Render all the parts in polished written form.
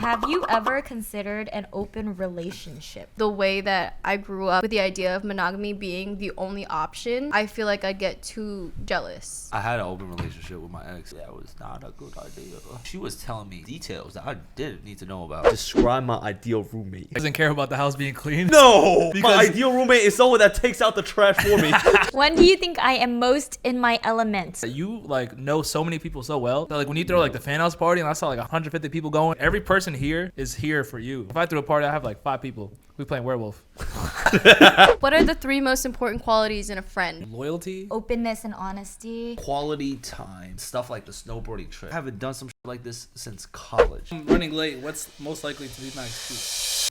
Have you ever considered an open relationship? The way that I grew up with the idea of monogamy being the only option, I feel like I'd get too jealous. I had an open relationship with my ex. That was not a good idea. She was telling me details that I didn't need to know about. Describe my ideal roommate. Doesn't care about the house being clean? No! My ideal roommate is someone that takes out the trash for me. When do you think I am most in my element? You like know so many people so well that like when you throw like the fan house party and I saw like 150 people going, every person here is here for you. If I threw a party, I have like 5 people. We playing werewolf. What are the 3 most important qualities in a friend? Loyalty, Openness and honesty. Quality time. Stuff like the snowboarding trip. I haven't done some shit like this since college. I'm running late. What's most likely to be my excuse?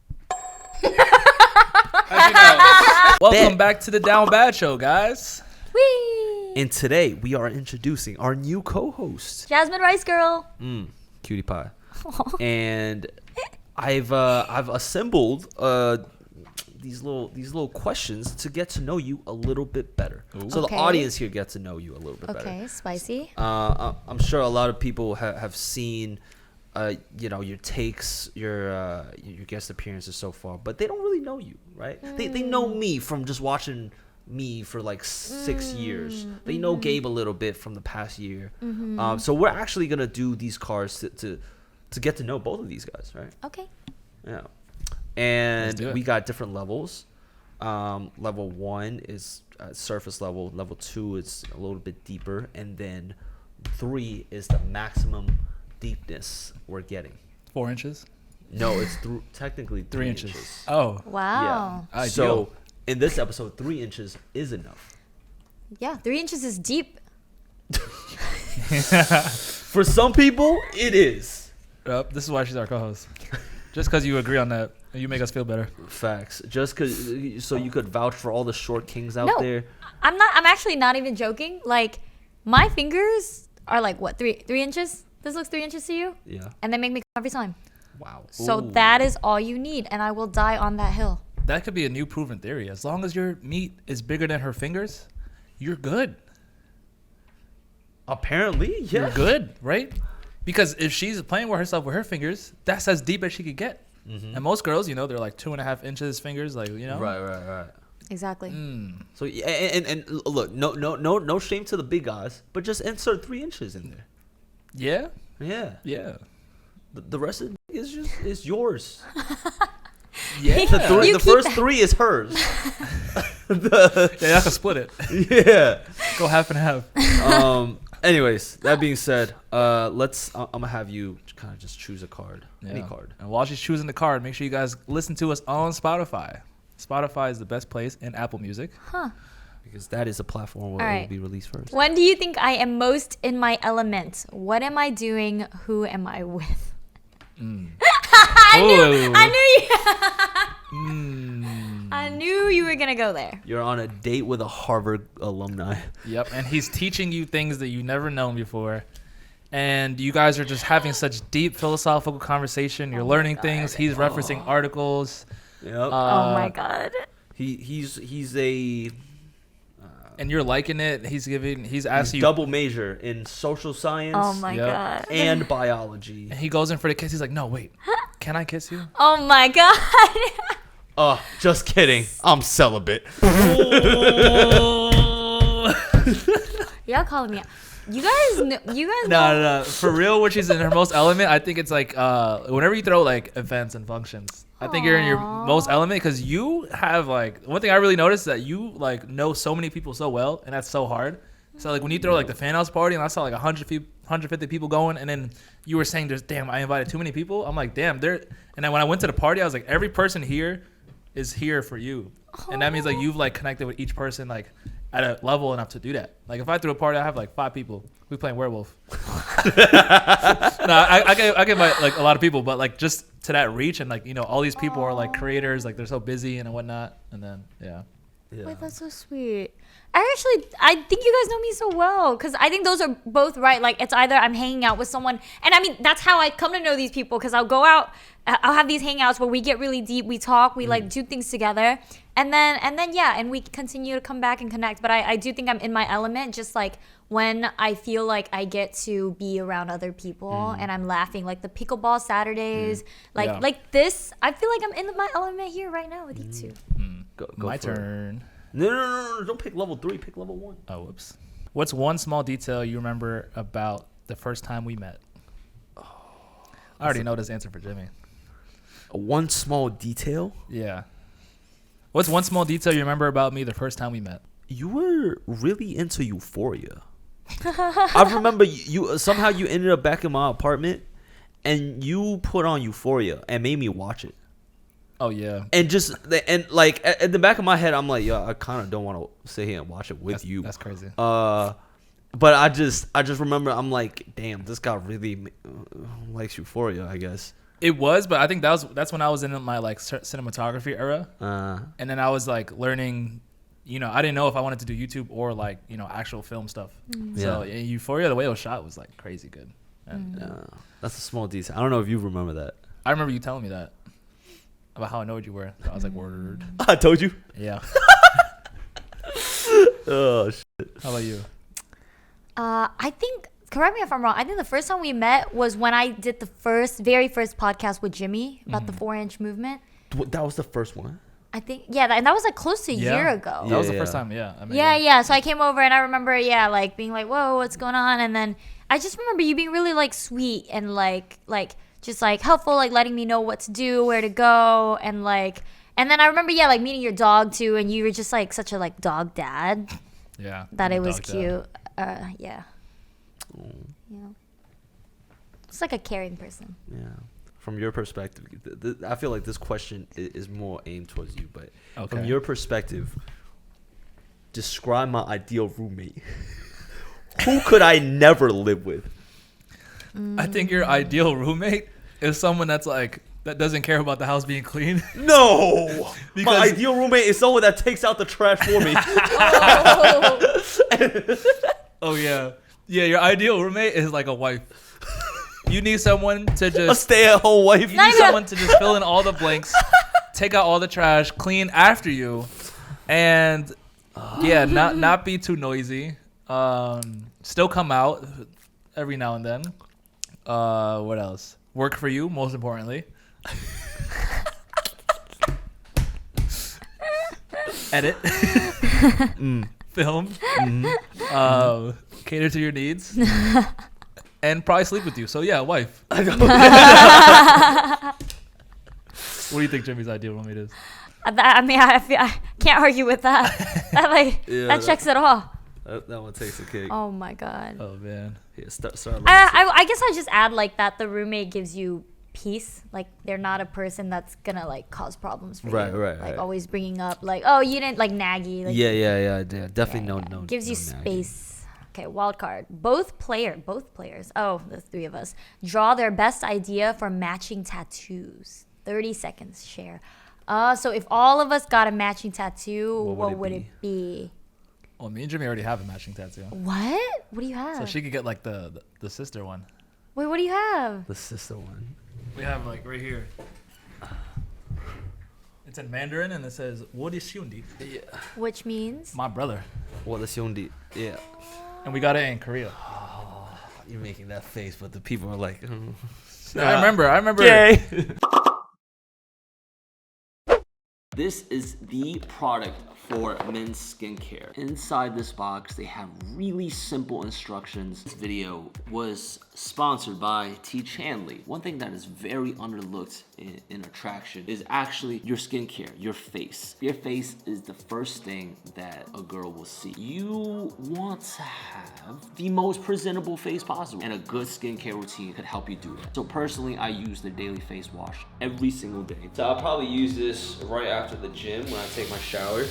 How'd you know? Welcome back to the Down Bad Show, guys. Whee! And today we are introducing our new co-host, Jasmine Rice Girl. Cutie Pie. And I've assembled these little questions to get to know you a little bit better. Ooh. So Okay. the audience here gets to know you a little bit better. Okay, spicy. I'm sure a lot of people have seen, your takes, your guest appearances so far, but they don't really know you, right? They know me from just watching me for like 6 years. They know Gabe a little bit from the past year. So we're actually gonna do these cards to get to know both of these guys, right? Okay. Yeah. And Let's do it. we got different levels. Level 1 is surface level. Level 2 is a little bit deeper, and then 3 is the maximum deepness we're getting. 4 inches. No, it's technically 3 inches. inches. Oh. Wow. Yeah. Ideal. So in this episode, 3 inches is enough. Yeah, 3 inches is deep. For some people, it is. Yep, this is why she's our co-host. Just because you agree on that, you make us feel better. Facts. Just so you could vouch for all the short kings out No, there. I'm actually not even joking. Like, my fingers are like, what, 3 inches? This looks 3 inches to you? Yeah. And they make me come every time. Wow. So Ooh. that is all you need, and I will die on that hill. That could be a new proven theory. As long as your meat is bigger than her fingers, you're good. Apparently, yeah. You're good, right? Because if she's playing with herself with her fingers, that's as deep as she could get. And most girls, they're like 2.5 inches fingers, like, Right. Exactly. So and look, no shame to the big guys, but just insert 3 inches in there. Yeah. Yeah. The rest of it is yours. Yeah. The first 3 is hers. Yeah, I can split it. Yeah. Go half and half. Anyways, that being said, I'm gonna have you kind of just choose a card, any Yeah. card. And while she's choosing the card, make sure you guys listen to us on Spotify. Spotify is the best place in Apple Music. Because that is a platform where All it right. will be released first. When do you think I am most in my element? What am I doing? Who am I with? I knew you were gonna go there. You're on a date with a Harvard alumni. Yep, and he's teaching you things that you've never known before. And you guys are just having such deep philosophical conversation. You're learning things. He's referencing articles. Yep. Oh my god. He's a And you're liking it. He's asking you. double major in social science Oh my Yep. god. and biology. And he goes in for the kiss. He's like, no, wait. Can I kiss you? Oh my god. Just kidding. I'm celibate. Y'all calling me out. You guys know. No. For real, when she's in her most element, I think it's like whenever you throw like events and functions, I think you're in your most element because you have like one thing I really noticed is that you like know so many people so well, and that's so hard. So like when you throw like the fan house party and I saw like 150 people going, and then you were saying damn, I invited too many people. I'm like, damn, and then when I went to the party, I was like, every person here is here for you, and that means like you've like connected with each person like at a level enough to do that. Like if I threw a party, I have like 5 people. We playing werewolf. No, I get my, like a lot of people, but like just to that reach and like all these people are like creators, like they're so busy and whatnot, and then yeah. Yeah. Wait, that's so sweet. I think you guys know me so well because I think those are both right. Like it's either I'm hanging out with someone, and I mean that's how I come to know these people because I'll go out, I'll have these hangouts where we get really deep, we talk, we like do things together, and then yeah, and we continue to come back and connect. But I do think I'm in my element, just like when I feel like I get to be around other people and I'm laughing, like the pickleball Saturdays, like this. I feel like I'm in my element here right now with you two. Go My for it. turn. No. Don't pick level 3. Pick level 1. Oh, whoops. What's one small detail you remember about the first time we met? I already know this answer for Jimmy. One small detail. Yeah. What's one small detail you remember about me the first time we met? You were really into Euphoria. I remember you somehow you ended up back in my apartment, and you put on Euphoria and made me watch it. Oh yeah. And like at the back of my head, I'm like, yo, I kind of don't want to sit here and watch it with you. That's crazy. But I just remember I'm like, damn, this guy really likes Euphoria, I guess. It was, but I think that's when I was in my like cinematography era, and then I was like learning. You know, I didn't know if I wanted to do YouTube or like actual film stuff. So Euphoria, the way it was shot was like crazy good. And, that's a small detail. I don't know if you remember that. I remember you telling me that about how annoyed you were. So I was like, word. I told you. Yeah. Oh shit. How about you? I think, correct me if I'm wrong, I think the first time we met was when I did the very first podcast with Jimmy about the 4-inch movement. That was the first one. I think, yeah, and that was like close to a year ago. That was the first time, I met Yeah. So I came over and I remember, like being like, whoa, what's going on? And then I just remember you being really like sweet and like just like helpful, like letting me know what to do, where to go. And then I remember, like meeting your dog too. And you were just like such a like dog dad. Yeah. That it was Dog cute. dad. Yeah. It's like a caring person. Yeah. From your perspective, I feel like this question is more aimed towards you, but from your perspective, describe my ideal roommate. Who could I never live with? I think your ideal roommate is someone that's like that doesn't care about the house being clean. No, my ideal roommate is someone that takes out the trash for me. Oh yeah, your ideal roommate is like a wife. You need someone to just a stay-at-home wife. You need someone to just fill in all the blanks, take out all the trash, clean after you, and not be too noisy. Still come out every now and then. What else? Work for you, most importantly. Edit. Film. Cater to your needs. And probably sleep with you. So yeah, wife. What do you think Jimmy's ideal roommate is? I can't argue with that. That checks it all. That one takes a kick. Oh my god. Oh man. Yeah, start I guess I just add like that the roommate gives you peace. Like they're not a person that's gonna like cause problems for you. Right. Always bringing up like, oh, you didn't like naggy. Like, yeah. Definitely no. Gives you nagging. space. Okay, wild card. Both players. Oh, the three of us draw their best idea for matching tattoos. 30 seconds. Share. So if all of us got a matching tattoo, what would it be? Well, me and Jimmy already have a matching tattoo. What? What do you have? So she could get like the sister one. Wait, what do you have? The sister one. We have like right here. It's in Mandarin and it says "What is Hyundi?" Yeah. Which means? My brother. What is Hyundi? Yeah. And we got it in Korea. Oh, you're making that face, but the people are like, I remember. Yay. This is the product for men's skincare. Inside this box, they have really simple instructions. This video was sponsored by T. Chanley. One thing that is very underlooked in attraction is actually your skincare, your face. Your face is the first thing that a girl will see. You want to have the most presentable face possible, and a good skincare routine could help you do that. So personally, I use the daily face wash every single day. So I'll probably use this right after the gym when I take my shower.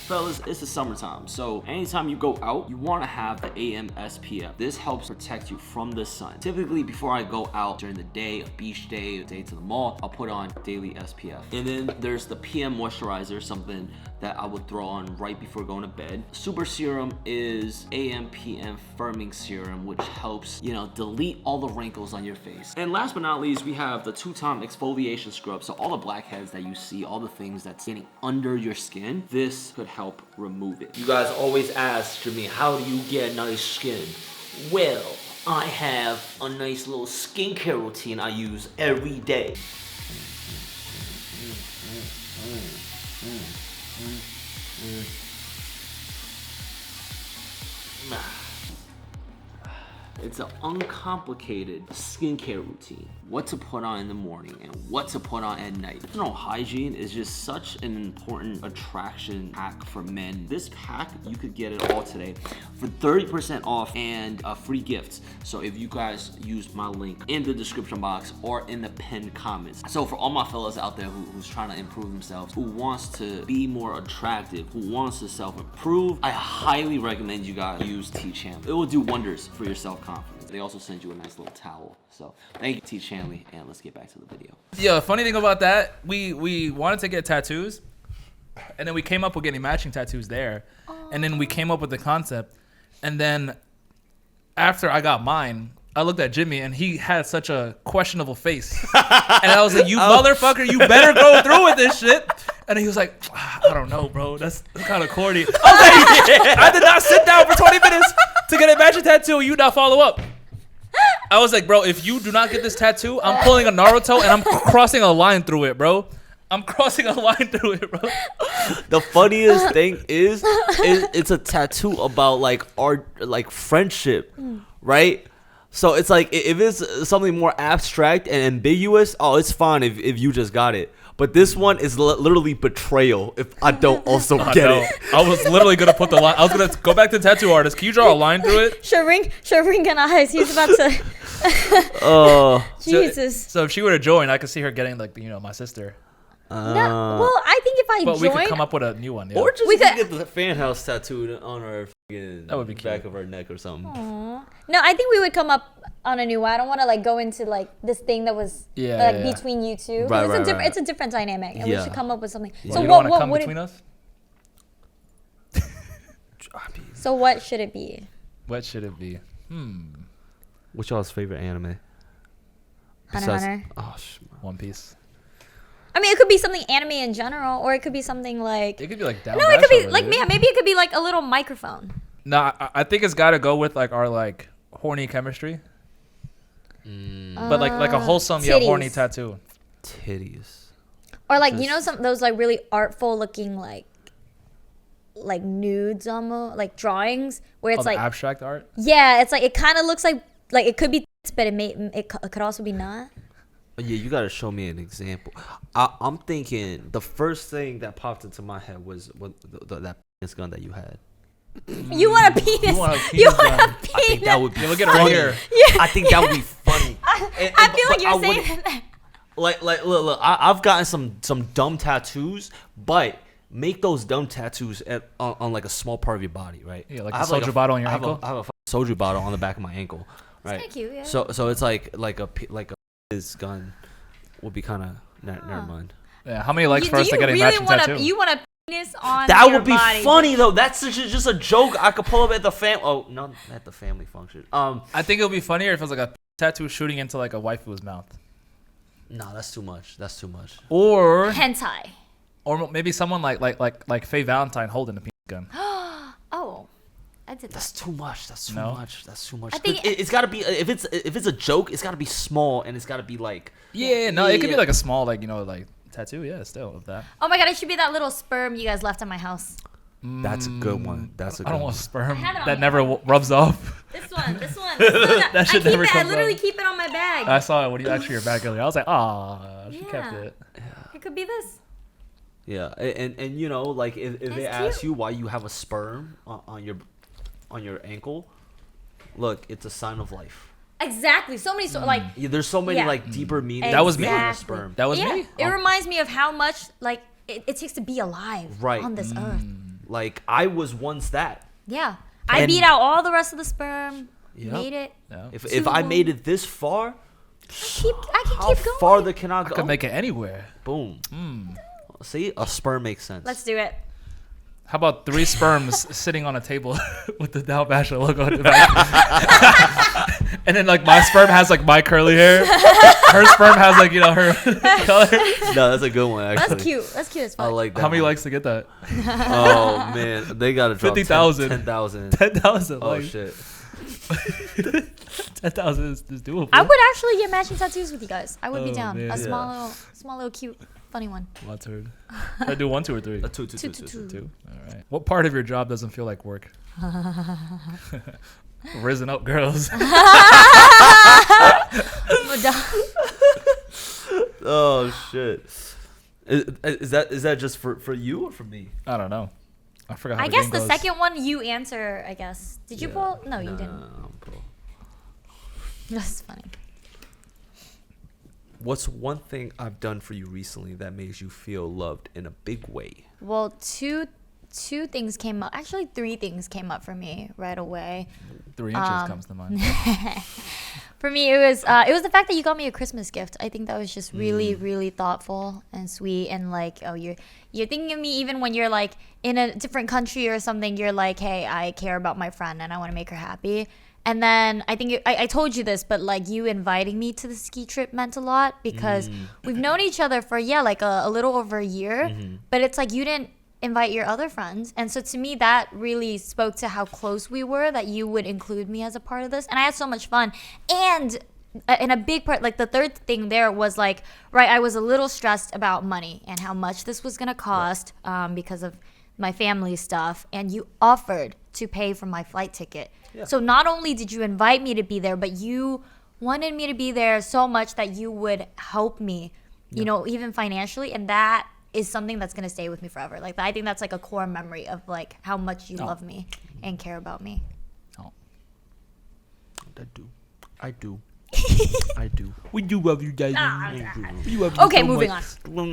Fellas, it's the summertime, so anytime you go out, you want to have the AM SPF. This helps protect you from the sun. Typically, before I go out during the day, a beach day, a day to the mall, I'll put on daily SPF. And then there's the PM moisturizer, something that I would throw on right before going to bed. Super serum is AM PM firming serum, which helps, delete all the wrinkles on your face. And last but not least, we have the 2-time exfoliation scrub. So all the blackheads that you see, all the things that's getting under your skin, this could help remove it. You guys always ask me, how do you get nice skin? Well, I have a nice little skincare routine I use every day. It's an uncomplicated skincare routine. What to put on in the morning and what to put on at night. Hygiene is just such an important attraction hack for men. This pack, you could get it all today for 30% off and a free gift. So if you guys use my link in the description box or in the pinned comments. So for all my fellas out there who's trying to improve themselves, who wants to be more attractive, who wants to self-improve, I highly recommend you guys use T-Champ. It will do wonders for your self-confidence. They also send you a nice little towel. So thank you, T. Chanley, and let's get back to the video. Yeah, funny thing about that, we wanted to get tattoos, and then we came up with getting matching tattoos there, and then we came up with the concept, and then after I got mine, I looked at Jimmy, and he had such a questionable face, and I was like, "You motherfucker, you better go through with this shit." And he was like, "I don't know, bro. That's kind of corny." I was like, "I did not sit down for 20 minutes to get a matching tattoo. You not follow up." I was like, "Bro, if you do not get this tattoo, I'm pulling a Naruto and I'm crossing a line through it, bro. I'm crossing a line through it, bro." The funniest thing is it's a tattoo about like art, like friendship, right? So it's like if it's something more abstract and ambiguous, it's fine if you just got it. But this one is literally betrayal if I don't also get it. I was literally gonna put the line. I was gonna go back to tattoo artist. Can you draw a line through it? Shavring and eyes. He's about to. Jesus. So if she were to join, I could see her getting like my sister. No, well, I think if I But we join, could come up with a new one. Yeah. Or just We could- get the fan house tattooed on our That would be back cute. of our neck or something. Aw. No, I think we would come up on a new one. I don't want to like go into like this thing that was Yeah. between you two. Right, it's right. it's a different dynamic, and we Yeah. should come up with something. So So you don't want to what come would between it, us? So what should it be? What should it be? What's y'all's favorite anime? Hunter x Hunter. One Piece. I mean, it could be something anime in general, or it could be something like. It could be like down. No, it could be like maybe it could be like a little microphone. No, I think it's got to go with like our like horny chemistry. But like a wholesome horny titties. tattoo. Titties. Or like Just- some those like really artful looking like nudes almost like drawings where it's like abstract art. yeah, it's like it kind of looks like it could be tits, but it could also be not. Yeah, you gotta show me an example. I'm thinking the first thing that popped into my head was that penis gun that you had. You want a penis? You want a You penis want gun. a penis? I think that would be Look at it right funny. here. I think that would be funny. I feel like but you're wouldn't- saying that. Like look, I've gotten some dumb tattoos, but make those dumb tattoos on like a small part of your body, right? Yeah, like I a have soju bottle on your ankle? I have a soju bottle on the back of my ankle, right? Kinda cute, yeah. So it's like a penis gun would be kind of never mind. Yeah. How many likes You- for us do to you get a really matching want tattoo? you want a penis on That your would be body. funny though. That's just a joke I could pull up at the not at the family function. I think it would be funnier if it was like a tattoo shooting into like a waifu's mouth, No, that's too much. That's too much. or Hentai. maybe someone like Faye Valentine holding a penis gun. Oh, I did that. That's too much. That's too No? much. That's too much. I think it's got to be if it's a joke, it's got to be small and it's got to be like Yeah, no, it could be Yeah. like a small like tattoo. Yeah, still of that. Oh my god, it should be that little sperm you guys left at my house. That's a good one. That's a good I don't one. want sperm have it on that me. never rubs off. This one. That shit never I comes literally off. keep it on my bag. I saw it when you actually your back earlier. I was like, she kept Yeah. it. It could be this. Yeah, and you know, like if they That's ask cute. you why you have a sperm on your ankle, look, it's a sign of life. Exactly. So many like Yeah, there's so many Yeah. like deeper meanings. That was me. behind a Exactly. sperm. That was yeah. me. It reminds me of how much like it takes to be alive Right. on this earth. Like I was once that. Yeah. I And- beat out all the rest of the sperm. Yep. Made it. Yeah. If I made it this far, I can how keep going. farther can I I go? could make it anywhere. Boom. Mm. See, a sperm makes sense. Let's do it. How about 3 sperms sitting on a table with the Dow Basha logo on the back? And then like my sperm has like my curly hair. Her sperm has like, you know, her color. No, that's a good one. Actually, That's cute. That's cute as I fuck. like that. How many one. likes to get that? Oh man, they gotta drop 50,000. 10,000. 10,000. Oh like, shit. 10,000 is doable. I would actually get matching tattoos with you guys. I would be Oh, down. man. A Yeah. small little cute, funny one. One turn. I do 1, 2, or 3. A two. Two. All right. What part of your job doesn't feel like work? Risen up girls. Oh shit. Is that just for you or for me? I don't know. I forgot. How I the guess game the goes. second one you answer. I guess. Did you Yeah. pull? No, you Nah, didn't. I'm cool. That's funny. What's one thing I've done for you recently that makes you feel loved in a big way? Well, two things came up. Actually, 3 things came up for me right away. 3 inches comes to mind. For me, it was the fact that you got me a Christmas gift. I think that was just really, really thoughtful and sweet. And like, oh, you're thinking of me even when you're like in a different country or something. You're like, hey, I care about my friend and I want to make her happy. And then I think I told you this, but like you inviting me to the ski trip meant a lot because we've known each other for like a little over a year. But it's like you didn't invite your other friends, and so to me that really spoke to how close we were, that you would include me as a part of this. And I had so much fun. And in a big part, like the third thing there was like, right, I was a little stressed about money and how much this was gonna cost because of my family stuff, and you offered to pay for my flight ticket. So not only did you invite me to be there, but you wanted me to be there so much that you would help me, you know, even financially. And that is something that's going to stay with me forever. Like, I think that's like a core memory of like how much you love me and care about me. Oh. I do. I do. We do love you guys. We love you Okay, so moving much. on.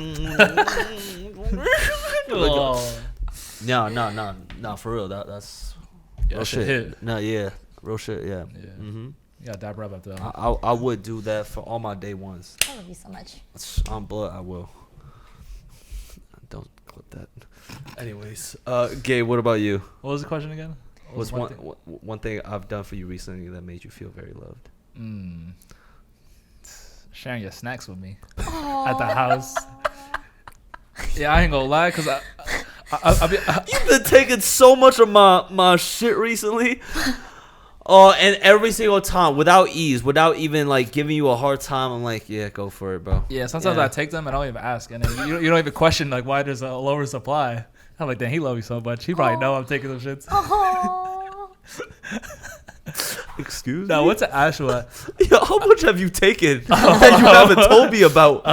Oh. No, for real. That's Yeah, real shit shit. hit. No, yeah, real shit. Yeah. Yeah. Mm-hmm. Yeah, dab rub after that. I would do that for all my day ones. I love you so much. On blood, I will. Don't clip that. Anyways, Gabe, what about you? What was the question again? What What's was one thing I've done for you recently that made you feel very loved? Sharing your snacks with me at the house. Yeah, I ain't gonna lie, cause You've been taking so much of my shit recently. Oh, and every single time, without ease, without even like giving you a hard time, I'm like, yeah, go for it, bro. yeah, sometimes I take them and I don't even ask, and then you don't even question like why there's a lower supply. I'm like, damn, he love you so much. He probably know I'm taking them shits. Oh. Excuse Now, me. what's an actual? Yo, how much have you taken that you haven't told me about?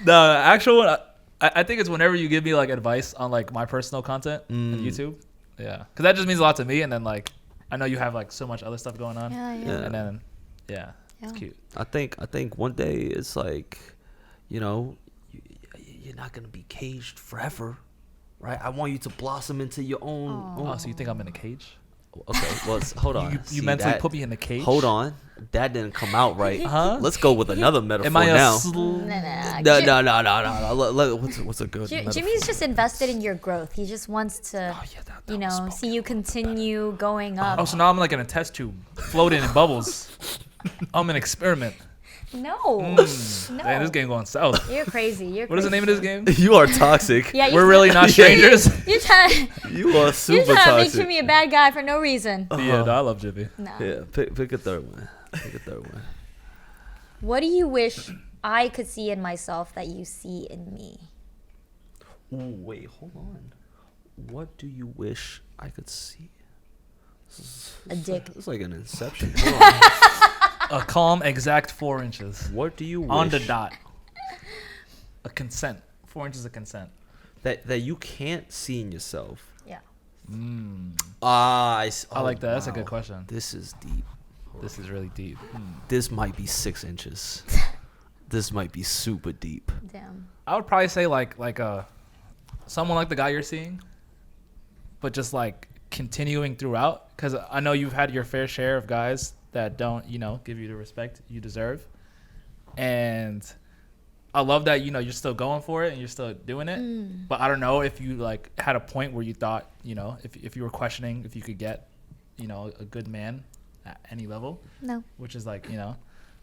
The actual one, I think it's whenever you give me like advice on like my personal content on YouTube. Yeah, because that just means a lot to me, and then like I know you have like so much other stuff going on, Yeah. and then it's cute. I think one day it's like, you know, you're not gonna be caged forever, right? I want you to blossom into your own. Oh, so you think I'm in a cage? Okay, well, hold on. You See, mentally that- put me in a cage? Hold on, that didn't come out right. Huh? Let's go with another metaphor Am I a now. No. What's a good metaphor? Jimmy's just invested in your growth. He just wants to, Oh, yeah, that you was know, spoken. see you continue going up. Oh, so now I'm like in a test tube, floating in bubbles. I'm an experiment. No. Man, this game going south. You're crazy. You're What is the name of this game? You are toxic. Yeah, We're really not strangers. You're trying You are you're super trying to make toxic. Jimmy a bad guy for no reason. Yeah, no, I love Jimmy. No. Yeah, pick a third one. Pick a third one. What do you wish I could see in myself that you see in me? Ooh, wait, hold on. What do you wish I could see? A dick. It's like an inception. Hold on. A calm, exact 4 inches What do you wish on the dot. A consent. 4 inches of consent. that you can't see in yourself? Yeah. I like that. That's a good question. This is deep. This is really deep. This might be 6 inches. This might be super deep. Damn. I would probably say like a someone like the guy you're seeing, but just like continuing throughout, because I know you've had your fair share of guys that don't, give you the respect you deserve. And I love that, you're still going for it and you're still doing it. But I don't know if you like had a point where you thought, if you were questioning if you could get, a good man at any level. No. Which is like,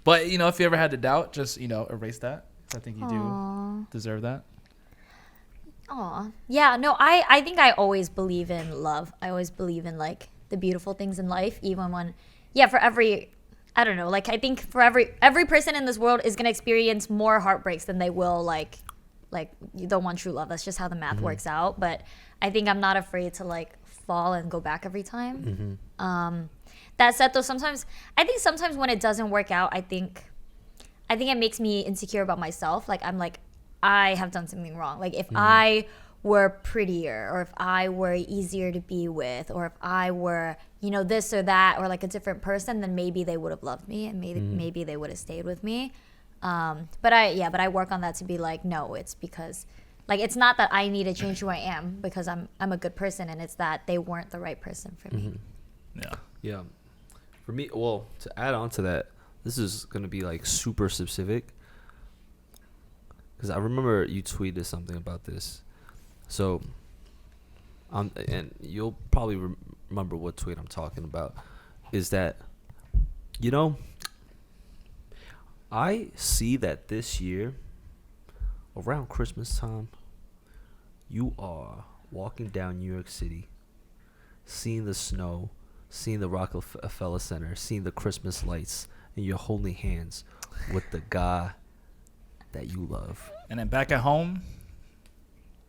but if you ever had the doubt, just, erase that. 'Cause I think you do deserve that. Aw. Yeah, no, I think I always believe in love. I always believe in like the beautiful things in life, even when, for every, I don't know, like I think for every person in this world is going to experience more heartbreaks than they will like the one true love. That's just how the math works out. But I think I'm not afraid to like fall and go back every time. That said though, sometimes when it doesn't work out, I think it makes me insecure about myself. Like I'm like, I have done something wrong. Like if I were prettier, or if I were easier to be with, or if I were, this or that, or like a different person, then maybe they would have loved me, and maybe they would have stayed with me. But I work on that to be like, no, it's because like it's not that I need to change who I am because I'm a good person, and it's that they weren't the right person for me. Yeah. For me, well, to add on to that, this is gonna be like super specific. Because I remember you tweeted something about this. So, and you'll probably remember what tweet I'm talking about. Is that, I see that this year, around Christmas time, you are walking down New York City, seeing the snow, seeing the Rockefeller Center, seeing the Christmas lights, and you're holding hands with the guy that you love. And then back at home,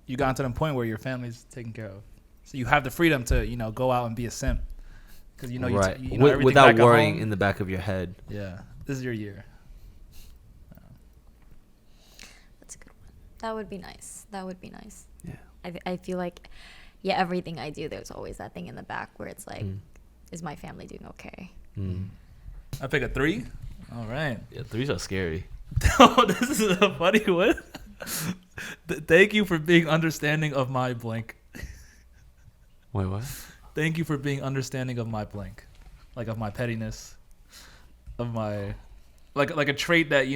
you got to the point where your family's taken care of. So you have the freedom to, go out and be a simp. Because, right. everything without back at worrying home, in the back of your head. Yeah. This is your year. That's a good one. That would be nice. Yeah. I feel like, everything I do, there's always that thing in the back where it's like, is my family doing okay? I pick a 3. All right. Yeah, 3s are scary. Oh, this is a funny one. Thank you for being understanding of my blank. Wait, what? Thank you for being understanding of my blank. Like of my pettiness. Of my like a trait that,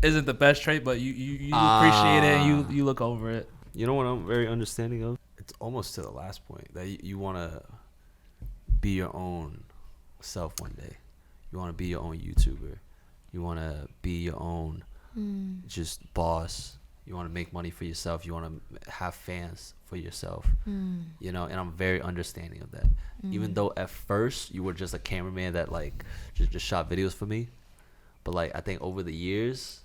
isn't the best trait, but you appreciate it and you look over it. You know what I'm very understanding of? It's almost to the last point that you want to be your own self one day. You want to be your own YouTuber. You want to be your own just boss. You want to make money for yourself. You want to have fans for yourself. And I'm very understanding of that. Even though at first you were just a cameraman that like just shot videos for me. But like I think over the years,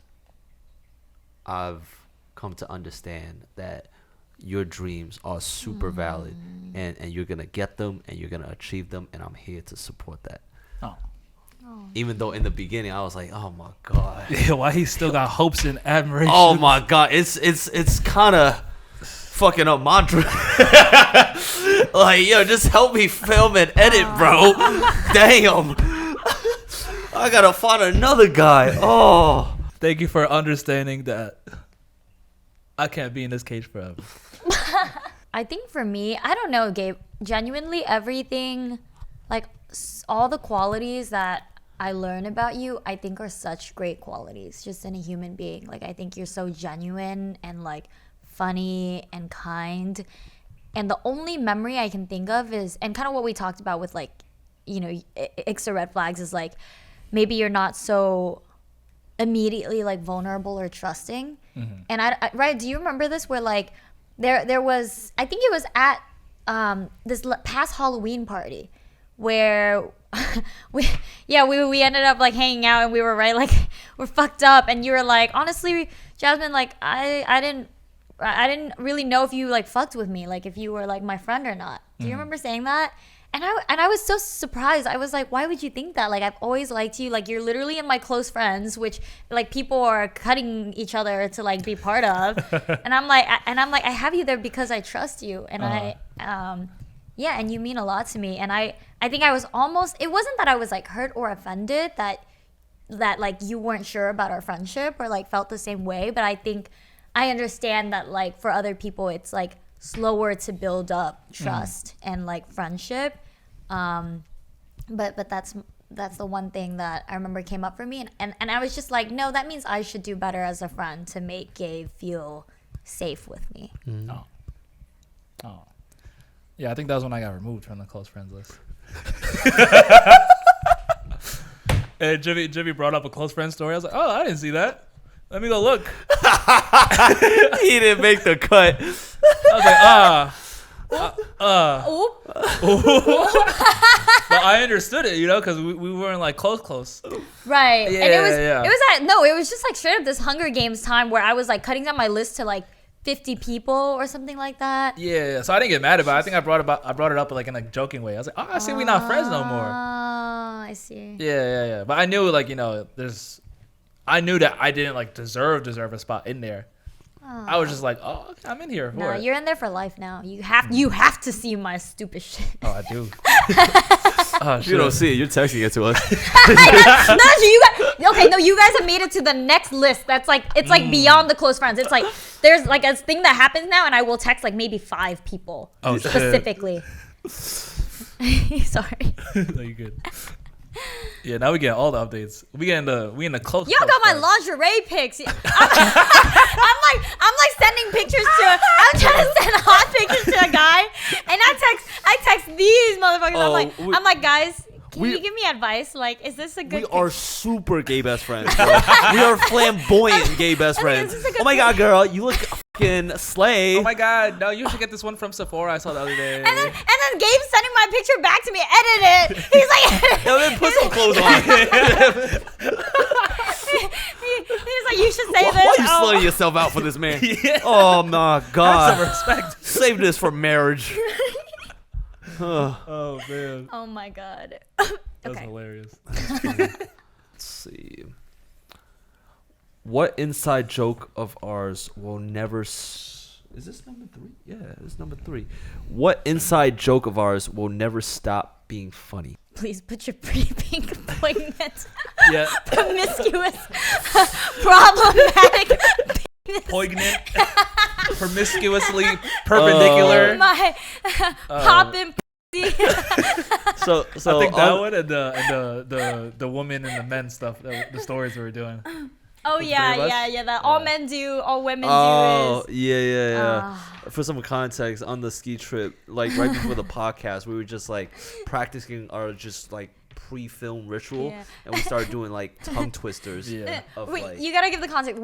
I've come to understand that your dreams are super valid and you're going to get them and you're going to achieve them. And I'm here to support that. Oh. Even though in the beginning I was like, oh my God. Yeah, why he still got hopes and admiration. Oh my God. It's kind of fucking up my dream. Like, just help me film and edit, bro. Damn. I got to find another guy. Oh. Thank you for understanding that I can't be in this cage forever. I think for me, I don't know, Gabe, genuinely everything, like all the qualities that I learn about you, I think are such great qualities just in a human being. Like I think you're so genuine and like funny and kind. And the only memory I can think of is, and kind of what we talked about with like, ICSA red flags is like, maybe you're not so immediately like vulnerable or trusting. And I right, do you remember this where like there was, I think it was at this past Halloween party where we ended up like hanging out and we were right like we're fucked up and you were like, honestly, Jasmine, like I didn't really know if you like fucked with me, like if you were like my friend or not. Do you remember saying that? And I was so surprised. I was like, why would you think that? Like, I've always liked you. Like, you're literally in my close friends, which like people are cutting each other to like be part of. and I'm like, I have you there because I trust you. And and you mean a lot to me. And I think I was almost, it wasn't that I was like hurt or offended that like you weren't sure about our friendship or like felt the same way. But I think I understand that like for other people it's like slower to build up trust and like friendship. But that's the one thing that I remember came up for me, and I was just like, no, that means I should do better as a friend to make Gabe feel safe with me. Oh. Yeah, I think that was when I got removed from the close friends list. And Jimmy brought up a close friend story. I was like, oh, I didn't see that. Let me go look. He didn't make the cut. I was like, but I understood it, because we weren't like close. Right. Yeah, and it was just like straight up this Hunger Games time where I was like cutting down my list to like 50 people or something like that. Yeah. So I didn't get mad about it. I think I brought it up like in a joking way. I was like, oh, I see we not friends no more. I see. Yeah. But I knew like, I knew that I didn't like deserve a spot in there. I was just like, oh, okay, I'm in here for No, it. you're in there for life now. You have to see my stupid shit. Oh, I do. Oh, You don't see it. You're texting it to us. You guys have made it to the next list. That's like it's like beyond the close friends. It's like there's like a thing that happens now, and I will text like maybe 5 people specifically. Sorry. No, you good. Yeah, now we get all the updates. We in the close. Y'all got my lingerie pics. I'm like sending pictures to. I'm trying to send hot pictures to a guy, and I text these motherfuckers. I'm like, guys, can you give me advice? Like, is this a good? We are super gay best friends. Bro. We are flamboyant gay best friends. Oh my god, girl, you look fucking slay. Oh my god, no, you should get this one from Sephora I saw the other day. And then Gabe's sending my picture back to me. Edit it. He's like, Yo, then put some clothes on. he's like, you should say this. Why are you slutting yourself out for this man? Yeah. Oh my god. Have some respect. Save this for marriage. Oh man. Oh my god. That's hilarious. Let's see. What inside joke of ours will never... Is this number 3? Yeah, this is number 3. What inside joke of ours will never stop being funny? Please put your pretty pink poignant, Yeah. promiscuous, problematic, Poignant. Promiscuously perpendicular. my poppin' pussy. So I think that one and the woman and the men stuff, the stories we were doing. Oh The yeah, three of us? yeah, yeah. That all men do, all women Oh, do is. yeah. For some context, on the ski trip, like right before the podcast, we were just like practicing our just like pre-film ritual, Yeah. and we started doing like tongue twisters. Yeah. Of, Wait, like, you gotta give the context.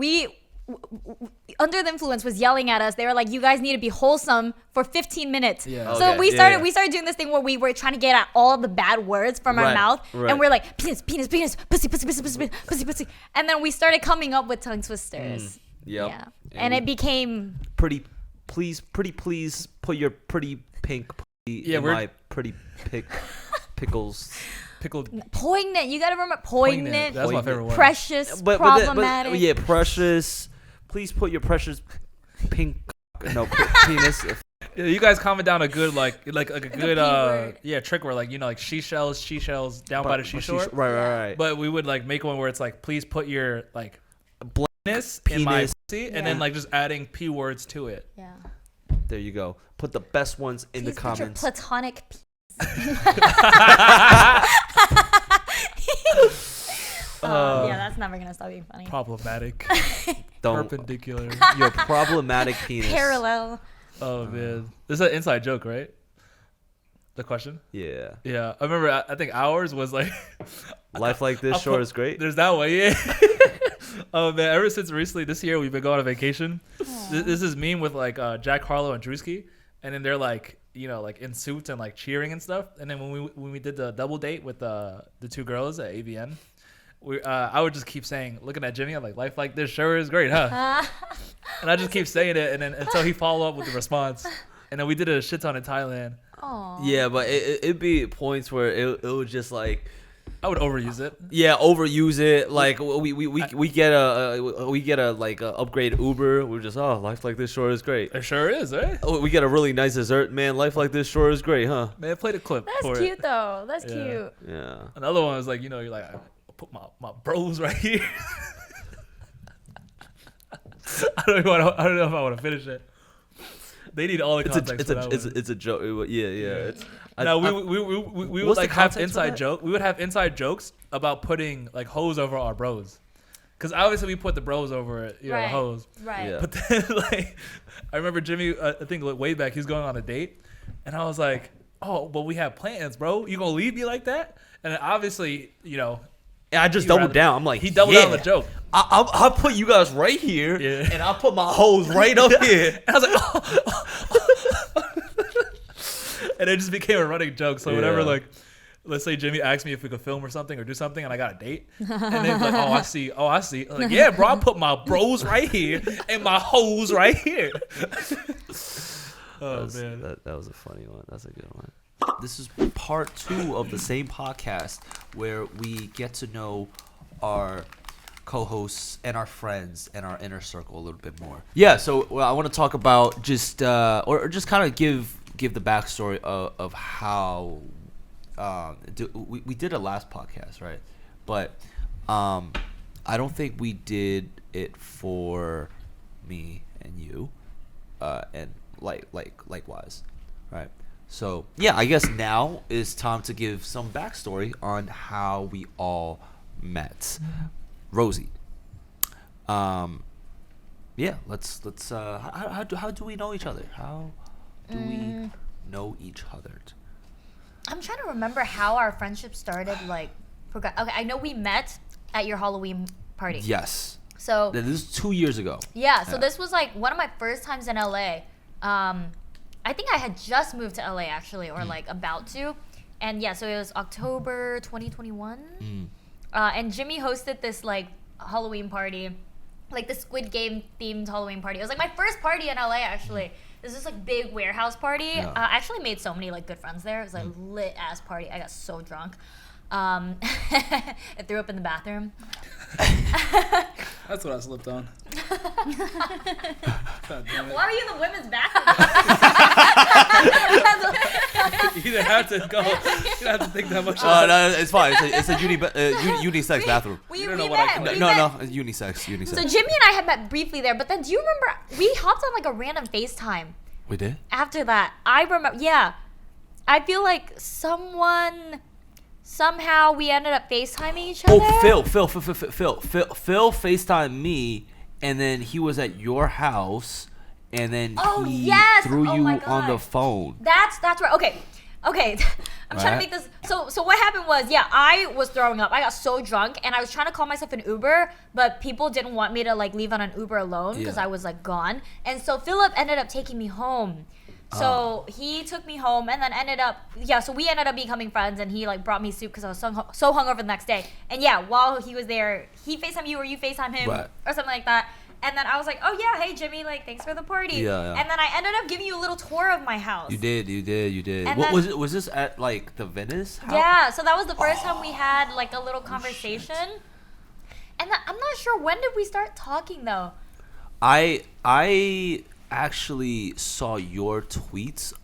Under the Influence was yelling at us. They were like, "You guys need to be wholesome for 15 minutes." Yeah. So Okay, we yeah. started doing this thing where we were trying to get at all the bad words from our Right, mouth, right. and we're like, "Penis, penis, penis, pussy, pussy, pussy, pussy, pussy, pussy," and then we started coming up with tongue twisters. Yep. Yeah, and it became pretty please put your pretty pink pussy in we're- my pretty pickles. Pickled. poignant. You gotta remember poignant, That's my favorite word. precious, But problematic. yeah, precious. Please put your precious pink penis. Yeah, you guys comment down a good like a good P word. trick where like like seashells down by the seashore. Right. But we would like make one where it's like, please put your like penis in my penis. pussy, and Yeah. then like just adding P words to it. Yeah. There you go. Put the best ones in Please the put your comments. platonic. Yeah, that's never gonna stop being funny. Problematic. Don't. Perpendicular. Your problematic penis. Parallel. Oh man, this is an inside joke, right? The question. Yeah. Yeah, I remember. I think ours was like, Life like this sure is great. there's that way, yeah. Oh man, ever since recently this year we've been going on vacation. This is meme with like Jack Harlow and Drewski, and then they're like like in suits and like cheering and stuff. And then when we did the double date with the 2 girls at AVN, I would just keep saying, looking at Jimmy, I'm like, life like this sure is great, huh? And I just keep saying it, and then until he follow up with the response. And then we did a shit ton in Thailand. Aww. Yeah, but it'd be points where it would just like, I would overuse it. yeah, overuse it. Like we get a like a upgrade Uber. We're just, oh, life like this sure is great. It sure is, right? Oh, we get a really nice dessert, man. Life like this sure is great, huh? Man, play the clip That's for cute it. though. That's Yeah. cute. Yeah. Another one was like, you're like, I put my bros right here. I don't know if I want to finish it. They need all the context. It's a joke. Yeah. No, we would like have inside joke. We would have inside jokes about putting like hoes over our bros, because obviously we put the bros over the hoes. Right. Yeah. But then like, I remember Jimmy. I think way back he was going on a date, and I was like, "Oh, but we have plans, bro. You gonna leave me like that?" And then obviously, And I just doubled down. I'm like, he doubled down on the joke. I'll put you guys right here, and I'll put my hoes right up here. And I was like, and it just became a running joke. So whenever like, let's say Jimmy asked me if we could film or something or do something, and I got a date, and then like, oh I see. I'm like, yeah, bro, I put my bros right here and my hoes right here. Man, that was a funny one. That's a good one. This is part 2 of the same podcast where we get to know our co-hosts and our friends and our inner circle a little bit more. Yeah, so I want to talk about just or just kind of give the backstory of how we did a last podcast, right? But I don't think we did it for me and you, and likewise, right? So yeah, I guess now is time to give some backstory on how we all met. Rosie, yeah, let's how do we know each other? How do we know each other? I'm trying to remember how our friendship started. Like, okay, I know we met at your Halloween party. Yes. So this is 2 years ago. Yeah. So this was like one of my first times in LA. I think I had just moved to LA actually, or like about to, and yeah. So it was October 2021, and Jimmy hosted this like Halloween party, like the Squid Game themed Halloween party. It was like my first party in LA actually. This is like big warehouse party. Yeah. I actually made so many like good friends there. It was like lit ass party. I got so drunk. I threw up in the bathroom. that's what I slipped on. Why are you in the women's bathroom? You didn't have to go. You didn't have to think that much. No, it's fine. It's a unisex bathroom. We don't know met. what I can We do. met. No, it's unisex. So Jimmy and I had met briefly there, but then do you remember we hopped on like a random FaceTime We did. after that? I remember, yeah. I feel like somehow we ended up FaceTiming each other. Oh, Phil FaceTimed me, and then he was at your house, and then he threw you on the phone. That's right. Okay. I'm trying to make this. So what happened was, yeah, I was throwing up. I got so drunk, and I was trying to call myself an Uber, but people didn't want me to like leave on an Uber alone because I was like gone. And so Philip ended up taking me home. So he took me home, and then so we ended up becoming friends, and he like brought me soup because I was so hungover the next day. And yeah, while he was there, he FaceTimed you or you FaceTime him or something like that. And then I was like, oh yeah, hey Jimmy, like thanks for the party. Yeah. And then I ended up giving you a little tour of my house. You did. And What then- was this at like the Venice house? Yeah, so that was the first time we had like a little conversation. And I'm not sure, when did we start talking though? I actually saw your tweets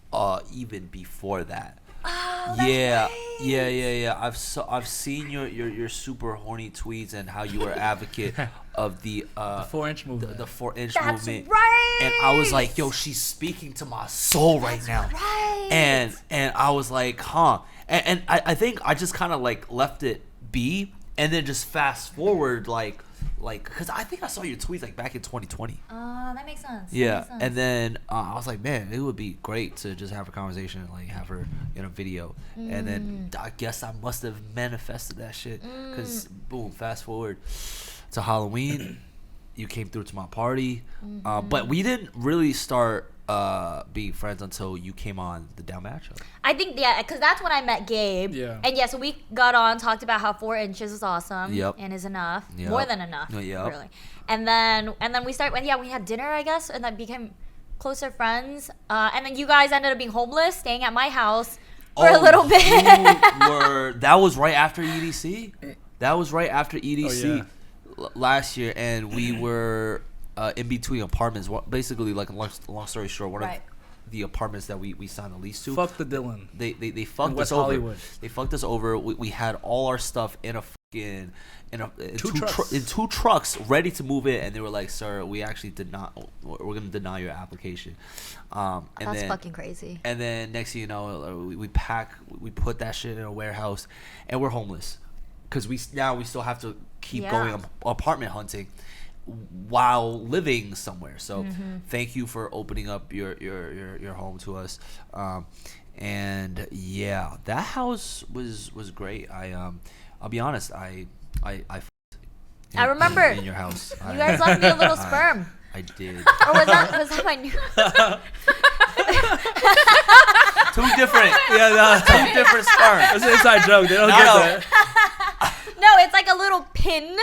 even before that. Oh, that's right. I've seen your super horny tweets and how you were advocate of the 4-inch movement. The 4-inch That's movement. right. And I was like, yo, she's speaking to my soul right now. Right. And I was like, huh. And I think I just kind of like left it be, and then just fast forward like because I think I saw your tweets like back in 2020. That makes sense. Yeah, and then I was like, man, it would be great to just have a conversation and like have her in a video. And then I guess I must have manifested that shit because boom, fast forward to Halloween, you came through to my party, but we didn't really start being friends until you came on the Down Matchup. I think, yeah, because that's when I met Gabe. Yeah. And yeah, so we got on, talked about how 4 inches is awesome. Yep. And is enough. Yep. More than enough. Yep. Really. And then we we had dinner, I guess, and then became closer friends. And then you guys ended up being homeless, staying at my house for a little bit. That was right after EDC. Last year, and we were in between apartments. Basically, like long story short, one of the apartments that we signed a lease to. Fuck the Dylan. They fucked us over. Hollywood. They fucked us over. We had all our stuff in a in Trucks. two trucks ready to move in, and they were like, "Sir, we actually did not. We're going to deny your application." And That's then, fucking crazy. And then next thing you know, we put that shit in a warehouse, and we're homeless because we still have to keep going apartment hunting while living somewhere. So thank you for opening up your home to us. And yeah, that house was great. I'll be honest, I remember in your house. You guys left me a little sperm. I did. Or was that my new? Two different. Two different sperms. It's an inside joke. They don't get that. No, it's like a little pin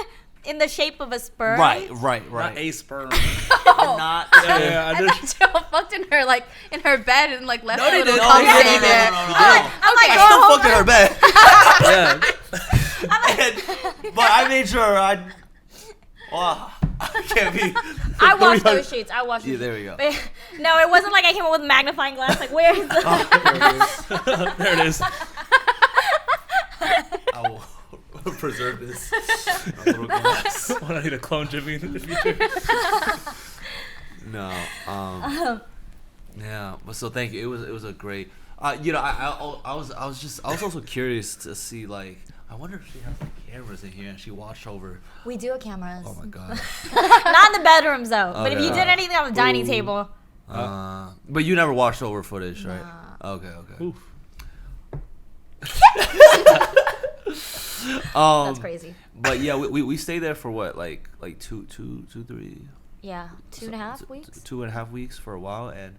in the shape of a sperm. Right. Not a sperm. Not. Yeah, And then Joe fucked in her like in her bed and like left No, a they little didn't. cum No, stain there. I'm like, I go still home. fucked in her bed. yeah. But I made sure I can't be. I washed those sheets. I washed. Yeah, those there we go. sheets. No, it wasn't like I came up with a magnifying glass. Like, where is the? There it is. I will preserve this. A little glass. I need to clone Jimmy in the future. No. Yeah. But so thank you. It was a great. I was also curious to see, like, I wonder if she has like cameras in here and she watched over. We do have cameras. Oh my god. Not in the bedrooms though. But if Okay. you did anything on the dining Ooh. table, But you never watched over footage, right? Okay. Oof. that's crazy. But yeah, we stayed there for what, like 3 Yeah, 2.5 weeks. 2.5 weeks for a while, and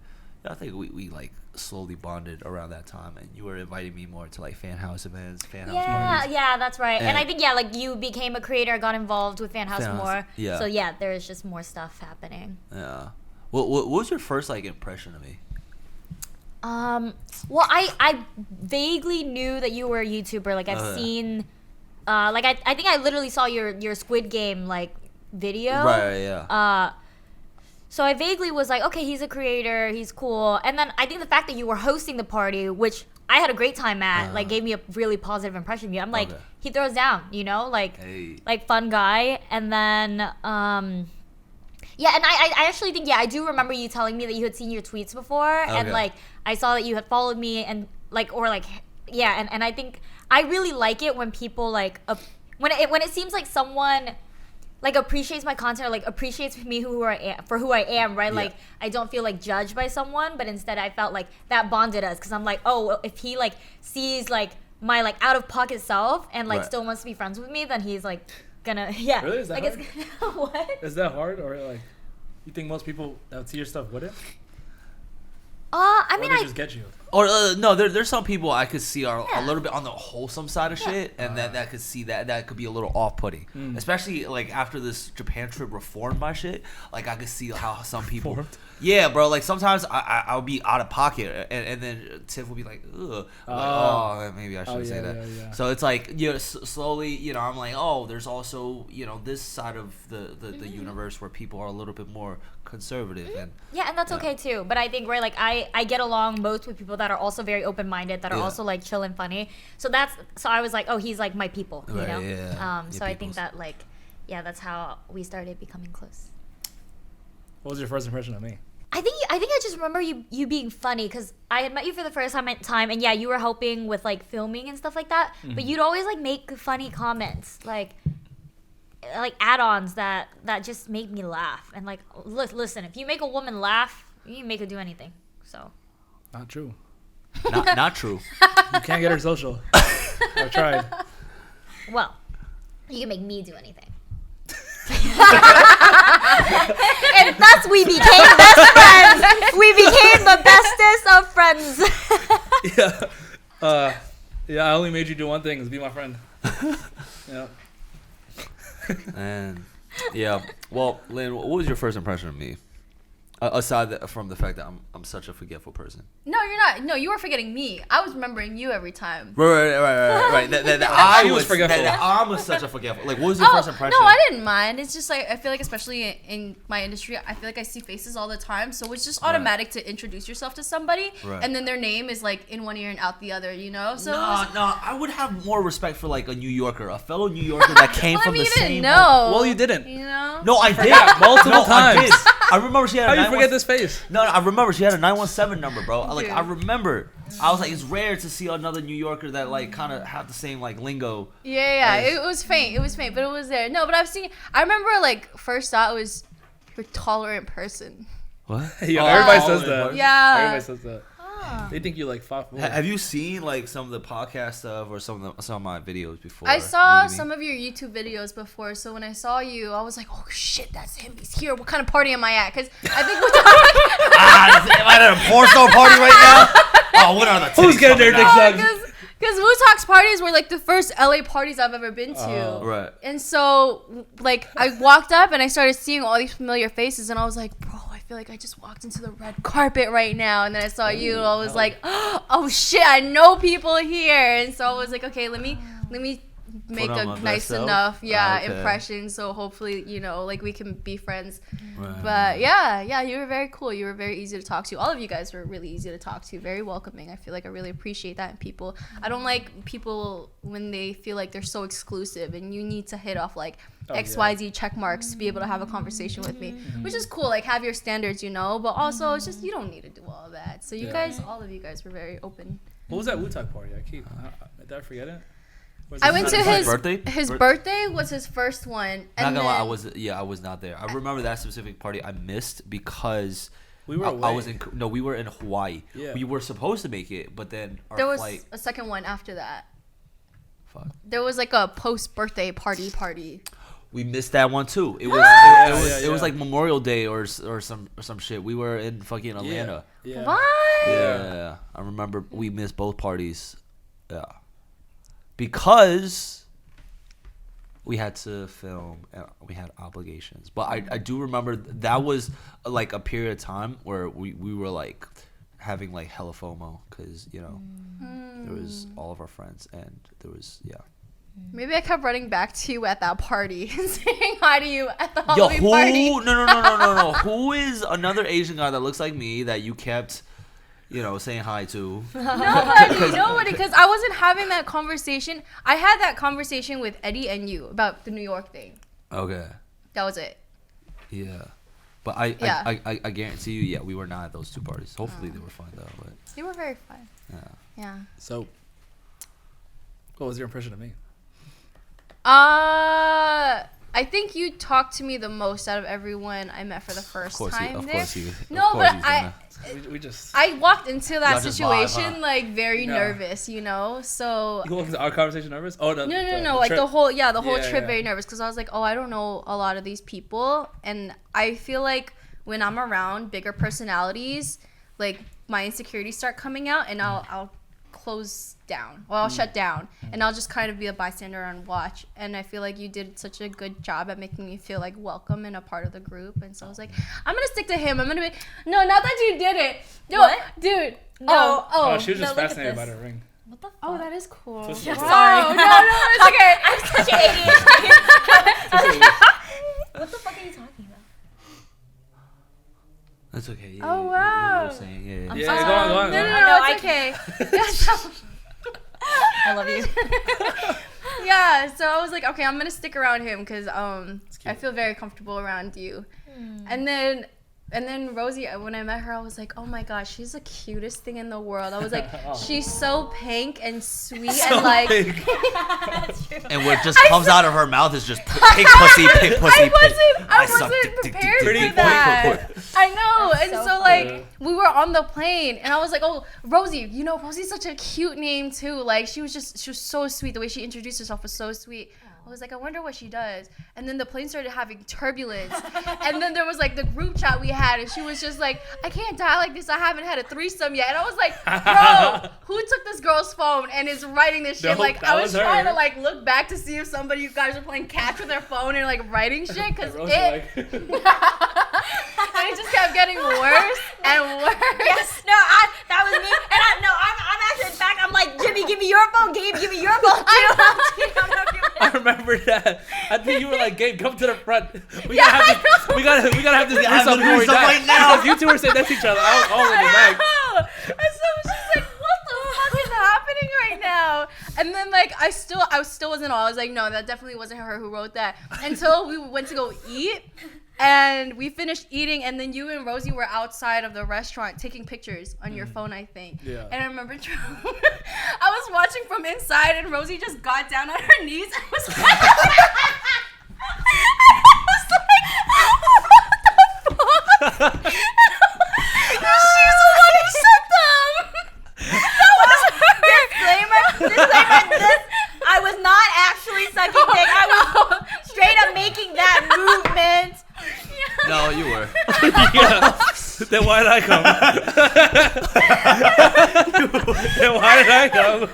I think we like slowly bonded around that time, and you were inviting me more to like fan house events, fan house parties. Yeah, that's right. And And- I think like you became a creator, got involved with Fan House Fan House, more. yeah. So yeah, there is just more stuff happening. Yeah. What was your first like impression of me? Well, I vaguely knew that you were a YouTuber. Like I've seen, like I think I literally saw your Squid Game like video. Right. Yeah. So I vaguely was like, okay, he's a creator, he's cool. And then I think the fact that you were hosting the party, which I had a great time at, like gave me a really positive impression of you. I'm like, Okay. he throws down, you know, like Hey. like fun guy. And then yeah, and I actually think, yeah, I do remember you telling me that you had seen your tweets before, and Okay. like I saw that you had followed me, and like, or like, yeah, and I think I really like it when people like when it seems like someone like appreciates my content or like appreciates me for who I am, right? Yeah. Like I don't feel like judged by someone, but instead I felt like that bonded us, because I'm like, oh, well, if he like sees like my like out of pocket self and like Right. still wants to be friends with me, then he's like gonna Really? Is that like it's what? Is that hard, or like you think most people that would see your stuff wouldn't? I Or mean, they I just get you. Or no, there's some people I could see are a little bit on the wholesome side of shit, and that could see that could be a little off-putting, especially like after this Japan trip reformed my shit. Like I could see how some people, Reformed? yeah, bro. Like sometimes I'll be out of pocket, and then Tiff will be like, ugh, I'm like, oh, maybe I shouldn't say that. Yeah. So it's like, you know, slowly, you know, I'm like, oh, there's also, you know, this side of the universe where people are a little bit more conservative, and yeah, and that's okay too. But I think right, like I get along most with people that are also very open-minded, that are Yeah. also like chill and funny. So I was like, oh, he's like my people, you Right, know. yeah. Your So I think peoples. that like, yeah, that's how we started becoming close. What was your first impression of me? I think I just remember you being funny, because I had met you for the first time, and yeah, you were helping with like filming and stuff like that. But you'd always like make funny comments, like add-ons that just make me laugh. And like, listen, if you make a woman laugh, you can make her do anything. So Not true. not true. You can't get her social. I've tried. well, you can make me do anything. And thus we became best friends. We became the bestest of friends. Yeah. I only made you do one thing: is be my friend. Yeah. And yeah, well, Lynn, what was your first impression of me? Aside from the fact that I'm such a forgetful person. No, you're not. No, you were forgetting me. I was remembering you every time. Right. That I was forgetful. That I was such a forgetful. Like, what was your first impression? No, I didn't mind. It's just like I feel like, especially in my industry, I feel like I see faces all the time, so it's just automatic to introduce yourself to somebody, and then their name is like in one ear and out the other, you know. So no, I would have more respect for like a New Yorker, a fellow New Yorker that came from the you same. didn't know. Well, you didn't. You know. No, I did multiple times. I did. I remember she had. How do you forget this face? No, I remember she had a 917 number, bro. Like, Dude. I remember. I was like, it's rare to see another New Yorker that like kind of have the same like lingo. Yeah. It was faint, but it was there. No, but I remember like first thought it was you're a tolerant person. What? Yeah, everybody says that. Yeah. Everybody says that. They think you like 5'4". Have you seen like some of the podcast stuff or some of my videos before? I saw meeting me? some of your YouTube videos before, so when I saw you, I was like, "Oh shit, that's him! He's here! What kind of party am I at?" Because I think am I at a porn star party right now? Oh, what are the titties Who's getting their coming dick out? sucked? because Wu Talks parties were like the first LA parties I've ever been to, Right. and so like I walked up and I started seeing all these familiar faces, and I was like, "Bro, I feel like I just walked into the red carpet right now." And then I saw you, and I was like, "Oh shit, I know people here," and so I was like, "Okay, let me." Make on a my nice best self? enough Okay. impression, so hopefully like we can be friends. Right. But yeah, you were very cool. You were very easy to talk to. All of you guys were really easy to talk to, very welcoming. I feel like I really appreciate that in people. I don't like people when they feel like they're so exclusive and you need to hit off like XYZ check marks to be able to have a conversation with me, which is cool. Like, have your standards, but also it's just you don't need to do all that. So you guys, all of you guys were very open. What was that Wu Talk party? Did I forget it? I went to his birthday. His birthday was his first one. And Not gonna lie, then, I was not there. I remember that specific party I missed because We were I was we were in Hawaii. Yeah. We were supposed to make it, but then our there was flight. a second one after that. Fuck. There was like a post-birthday party. We missed that one too. It was it was like Memorial Day or some shit. We were in fucking Atlanta. Yeah. What? Yeah. I remember we missed both parties. Yeah. Because we had to film, we had obligations. But I do remember that was like a period of time where we were like having like hella FOMO because there was all of our friends and there was Maybe I kept running back to you at that party and saying hi to you at the Yo, Halloween who? party. No. Who is another Asian guy that looks like me that you kept, saying hi to? Nobody, because I wasn't having that conversation. I had that conversation with Eddie and you about the New York thing. Okay. That was it. Yeah. But I guarantee you, we were not at those two parties. Hopefully they were fun though. But They were very fun. Yeah. So, what was your impression of me? I think you talked to me the most out of everyone I met for the first time Of there. course he. No, but We just. I walked into that Y'all just vibe, situation huh? like very No. nervous, so You walked into our conversation nervous? Oh no. no, like trip. the whole trip Yeah. very nervous because I was like, oh, I don't know a lot of these people, and I feel like when I'm around bigger personalities, like my insecurities start coming out, and I'll close down, or I'll shut down, and I'll just kind of be a bystander and watch. And I feel like you did such a good job at making me feel like welcome and a part of the group, and so I was like, I'm gonna stick to him. I'm gonna be not that you did it. No, What? dude. No. Oh, she was just No, look at fascinated by this. the ring. What the fuck? Oh, that is cool. So Yeah, Wow. sorry. No, it's okay. I'm such an ADHD. What the fuck are you talking about? That's okay. Yeah, Oh, you wow. were saying, yeah. I'm Yeah, sorry. go on. No, No, I it's okay. I love you. Yeah, so I was like, okay, I'm gonna stick around him because I feel very comfortable around you. And then Rosie, when I met her, I was like, oh my gosh, she's the cutest thing in the world. I was like, she's so pink and sweet and like. And what just comes out of her mouth is just pink pussy, pink pussy. I suck wasn't dick, dick, prepared dick, dick, for that. I know, and so so like we were on the plane, and I was like, oh, Rosie, Rosie's such a cute name too. Like she was so sweet. The way she introduced herself was so sweet. I was like, I wonder what she does. And then the plane started having turbulence. And then there was like the group chat we had, and she was just like, I can't die like this. I haven't had a threesome yet. And I was like, bro, who took this girl's phone and is writing this shit? No, Like that I was was trying her. to like look back to see if somebody, you guys were playing catch with their phone and like writing shit, because Rose it. like, And And it just kept getting worse and worse. Yes, no, that was me. And I'm actually in fact, I'm like, Jimmy, give me your phone. Gabe, give me your phone too. I remember that. I think you were like, Gabe, come to the front. We gotta have this threesome before we die. Right now. Because you two were sitting next to each other. I was all in the back. And so she's like, what the fuck is happening right now? And then like I still wasn't all. I was like, no, that definitely wasn't her who wrote that. Until we went to go eat. And we finished eating, and then you and Rosie were outside of the restaurant taking pictures on your phone, I think. Yeah. And I remember I was watching from inside, and Rosie just got down on her knees and was like, what the fuck? She's the one who said them. That was her. Disclaimer, I was not actually sucking dick. I was straight up making that movement. No, you were. Yeah. Then why did I come? Then why did I come?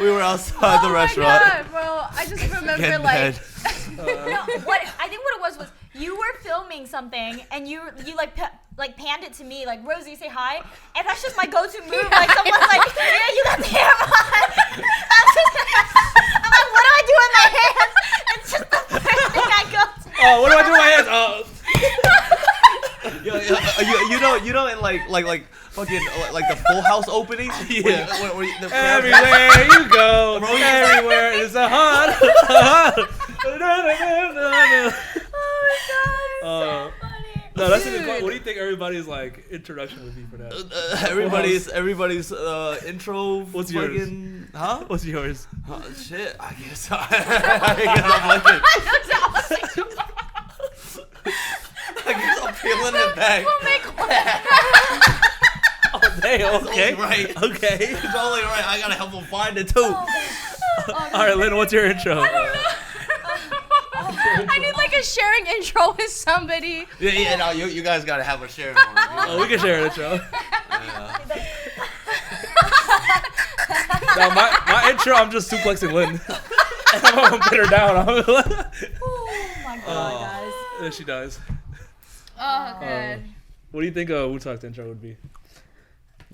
We were outside the restaurant. Oh my God, bro. I just remember Getting like. head. No, I think what it was you were filming something and you like panned it to me like, Rosie, say hi, and that's just my go-to move. Like someone's like, yeah, you got the camera on. I'm like, what do I do with my hands? It's just the first thing I go to. Oh, what do I do with my hands? You know, in like fucking like the Full House openings. Yeah. Where the Everywhere you go, everywhere is a hot. Oh my god, so funny. No, that's a good question. What do you think everybody's like introduction would be for that? everybody's intro. What's fucking, yours? Huh? What's yours? Shit. I guess I'm looking. I guess I'm peeling it back. We'll make one. Oh, damn. Okay. It's only right. Okay. It's only right. I gotta help him find it too. All right, Lynn, what's your intro? I need like a sharing intro with somebody. Yeah. No, you guys gotta have a sharing one. Oh, we can share an intro. Yeah. Now, my intro, I'm just suplexing Lynn. And I'm gonna put her down. Oh my god, guys. There she dies. Oh, good. What do you think a Wu-Tang's intro would be?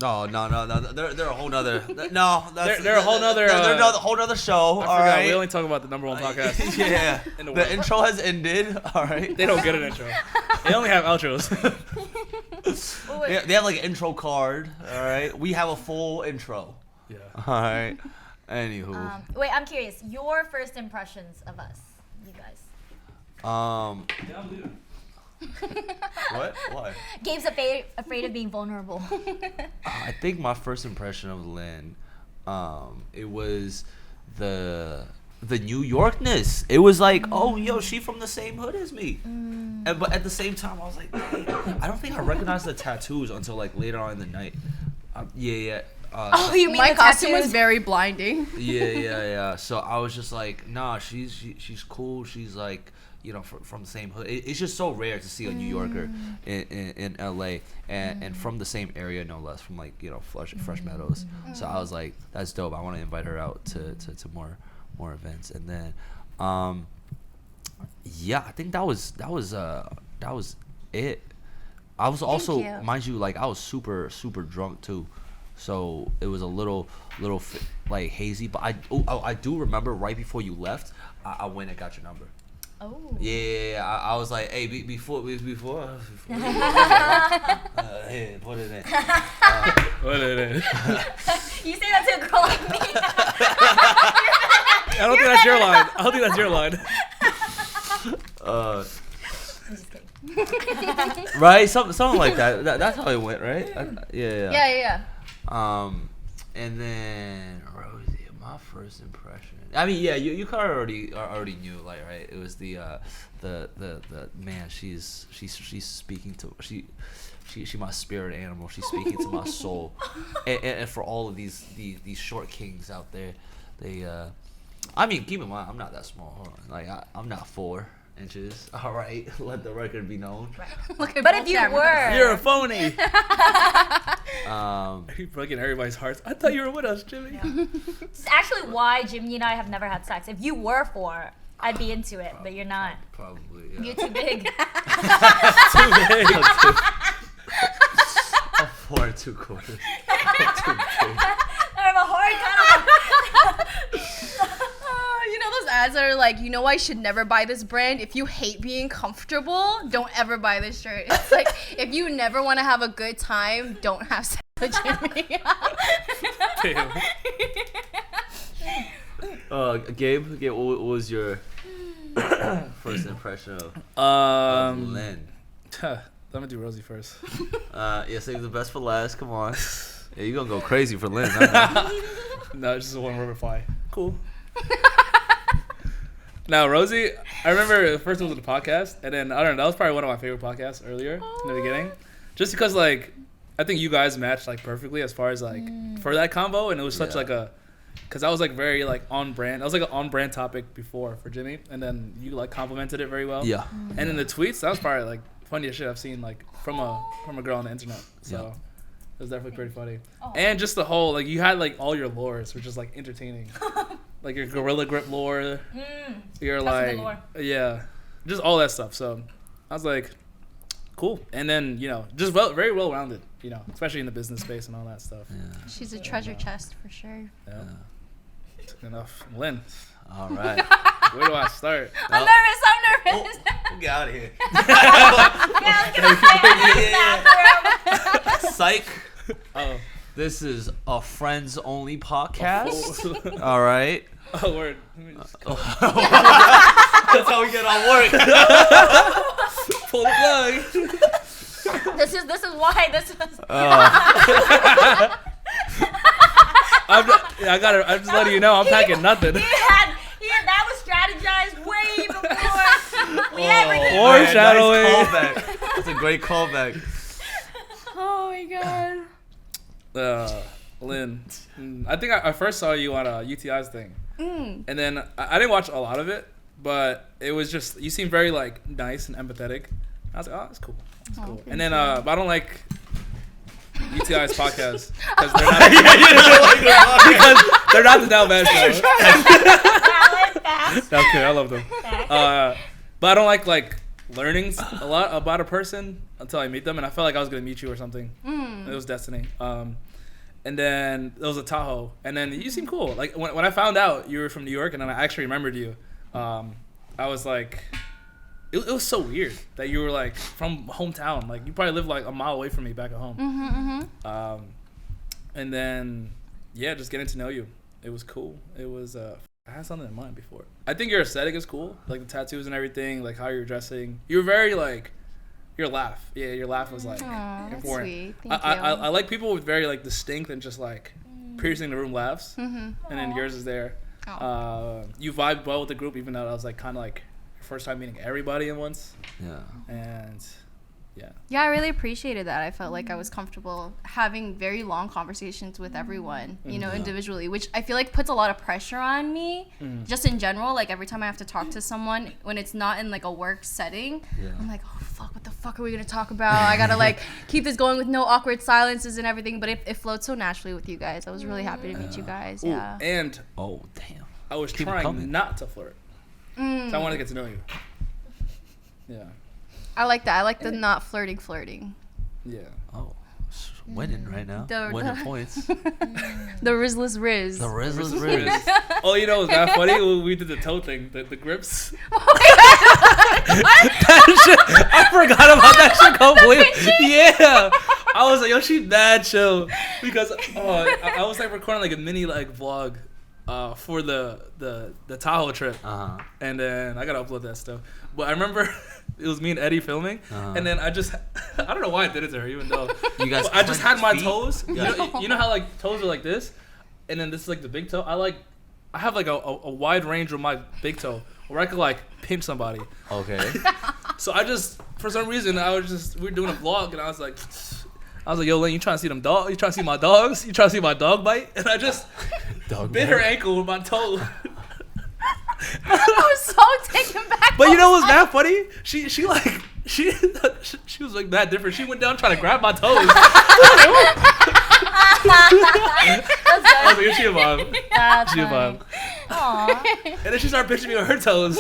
No. They're a whole nother. No, They're a whole nother. They're a whole nother show. I all forgot. right. We only talk about the number one podcast. Yeah. In the The world. intro has ended. All right. They don't get an intro. They only have outros. They have like an intro card. All right. We have a full intro. Yeah. All right. Anywho. Wait, I'm curious. Your first impressions of us, you guys. What? Why? Gabe's afraid of being vulnerable. I think my first impression of Lynn, it was the New Yorkness. It was like, oh, yo, she from the same hood as me. But at the same time, I was like, hey, I don't think I recognized the tattoos until like later on in the night. Yeah. Oh, you mean My the costume tattoos? was very blinding. Yeah. So I was just like, nah, she's cool. She's like, you know, from the same hood. It's just so rare to see a New Yorker in LA and from the same area, no less, from like, you know, Fresh Meadows. So I was like, that's dope. I want to invite her out to more events. And then, yeah, I think that was it. I was also, you. mind you, like I was super drunk too. So it was a little like hazy, but I do remember right before you left, I went and got your number. Oh. Yeah, I was like, hey, before, yeah, put it in. What it is? You say that to a girl like me. I don't think that's your line. I don't think that's your line. I'm just kidding. Right, something like that. That's how it went, right? Yeah. And then Rosie, my first impression. I mean, yeah, you kind of already knew, like, right? It was the man. She's speaking to she my spirit animal. She's speaking to my soul. And for all of these short kings out there, they I mean, keep in mind, I'm not that small. Like I'm not 4 inches. All right, let the record be known. But if you were, You're a phony. Um, You're breaking everybody's hearts. I thought you were with us, Jimmy. it's actually why Jimmy and I have never had sex. If you were 4, I'd be into it, but you're not. probably. Yeah. You're too big. Too big. A 4 and 2 quarters. Too big. I have a hard time. You know those ads that are like, you know, I should never buy this brand. If you hate being comfortable, don't ever buy this shirt. It's like, if you never want to have a good time, don't have sex with Jimmy. Damn. Gabe, what was your first impression of Lynn? Let me do Rosie first. Yeah, save the best for last. Come on. Yeah, you're gonna go crazy for Lynn. No, it's just a one word reply. Cool. Now, Rosie, I remember first it was on the podcast, and then I don't know, that was probably one of my favorite podcasts earlier in the beginning, just because like I think you guys matched like perfectly as far as like for that combo, and it was such like a, because I was like very like on brand. I was like an on brand topic before for Jimmy, and then you like complimented it very well. Yeah. And in the tweets, that was probably like funniest shit I've seen like from a girl on the internet. So. It was definitely pretty funny. And just the whole, like, you had, like, all your lores, which is, like, entertaining. Like, your Gorilla Grip lore. Your, like, lore. Yeah. Just all that stuff. So, I was like, cool. And then, you know, just very well-rounded, you know, especially in the business space and all that stuff. Yeah. She's a treasure chest for sure. Yeah. Enough. Lynn, All right. where do I start? I'm nervous. We'll get out of here. Yeah, Psych. Oh. This is a friends only podcast. Oh, All right. word. Let me just That's how we get on work. pull the plug. This is why this is. I'm just letting you know, I'm packing nothing. That was strategized way before we everything. Foreshadowing. Nice callback. That's a great callback. Oh my god. Lynn, I think I first saw you on a UTI's thing, and then I didn't watch a lot of it, but it was just, you seem very like nice and empathetic. I was like, oh, that's cool. That's cool. And then, but I don't like UTI's podcast because they're not the Down Bad show. That's good. I love them. But I don't like learning a lot about a person until I meet them, and I felt like I was gonna meet you or something. It was destiny. And then there was a Tahoe, and then you seem cool. Like when I found out you were from New York, and then I actually remembered you, I was like, it was so weird that you were like from hometown. Like you probably lived like a mile away from me back at home. And then just getting to know you, it was cool. It was I had something in mind before. I think your aesthetic is cool, like the tattoos and everything, like how you're dressing. You were very like, your laugh. Yeah, your laugh was like important. That's sweet. Thank you. I like people with very like distinct and just like piercing the room laughs. And then yours is there. You vibed well with the group, even though I was like kind of like your first time meeting everybody at once. Yeah. And Yeah, I really appreciated that. I felt like I was comfortable having very long conversations with everyone, you know, individually, which I feel like puts a lot of pressure on me, just in general. Like every time I have to talk to someone, when it's not in like a work setting, I'm like, oh fuck, what the fuck are we gonna talk about? I gotta like keep this going with no awkward silences and everything. But it flowed so naturally with you guys. I was really happy to meet you guys. Ooh, Yeah. and Oh damn. I was Keep it trying coming. not to flirt. So I wanted to get to know you. Yeah. I like that. I like the not flirting. Yeah. Oh, winning right now. Winning points. The Rizless Riz. The Rizzless Riz. Oh, you know, it was that funny when we did the toe thing, the grips. That shit, I forgot about that shit completely. Yeah. I was like, yo, she mad chill. Because I was like recording like a mini like vlog for the Tahoe trip. And then I gotta upload that stuff. But I remember it was me and Eddie filming, and then I don't know why I did it to her, even though You guys I just had my feet? toes. You know how like toes are like this, and then this is like the big toe. I have like a wide range with my big toe where I could like pinch somebody. Okay. So I just, for some reason, we were doing a vlog, and I was like, yo, Lynn, you trying to see them dogs? You trying to see my dogs? You trying to see my dog bite? And I just bit her ankle with my toe. I was so taken back. But you know what was that funny? She was like that different. She went down trying to grab my toes. I was like, she a mom. That's She a funny. mom. Aw, And then she started pinching me on her toes.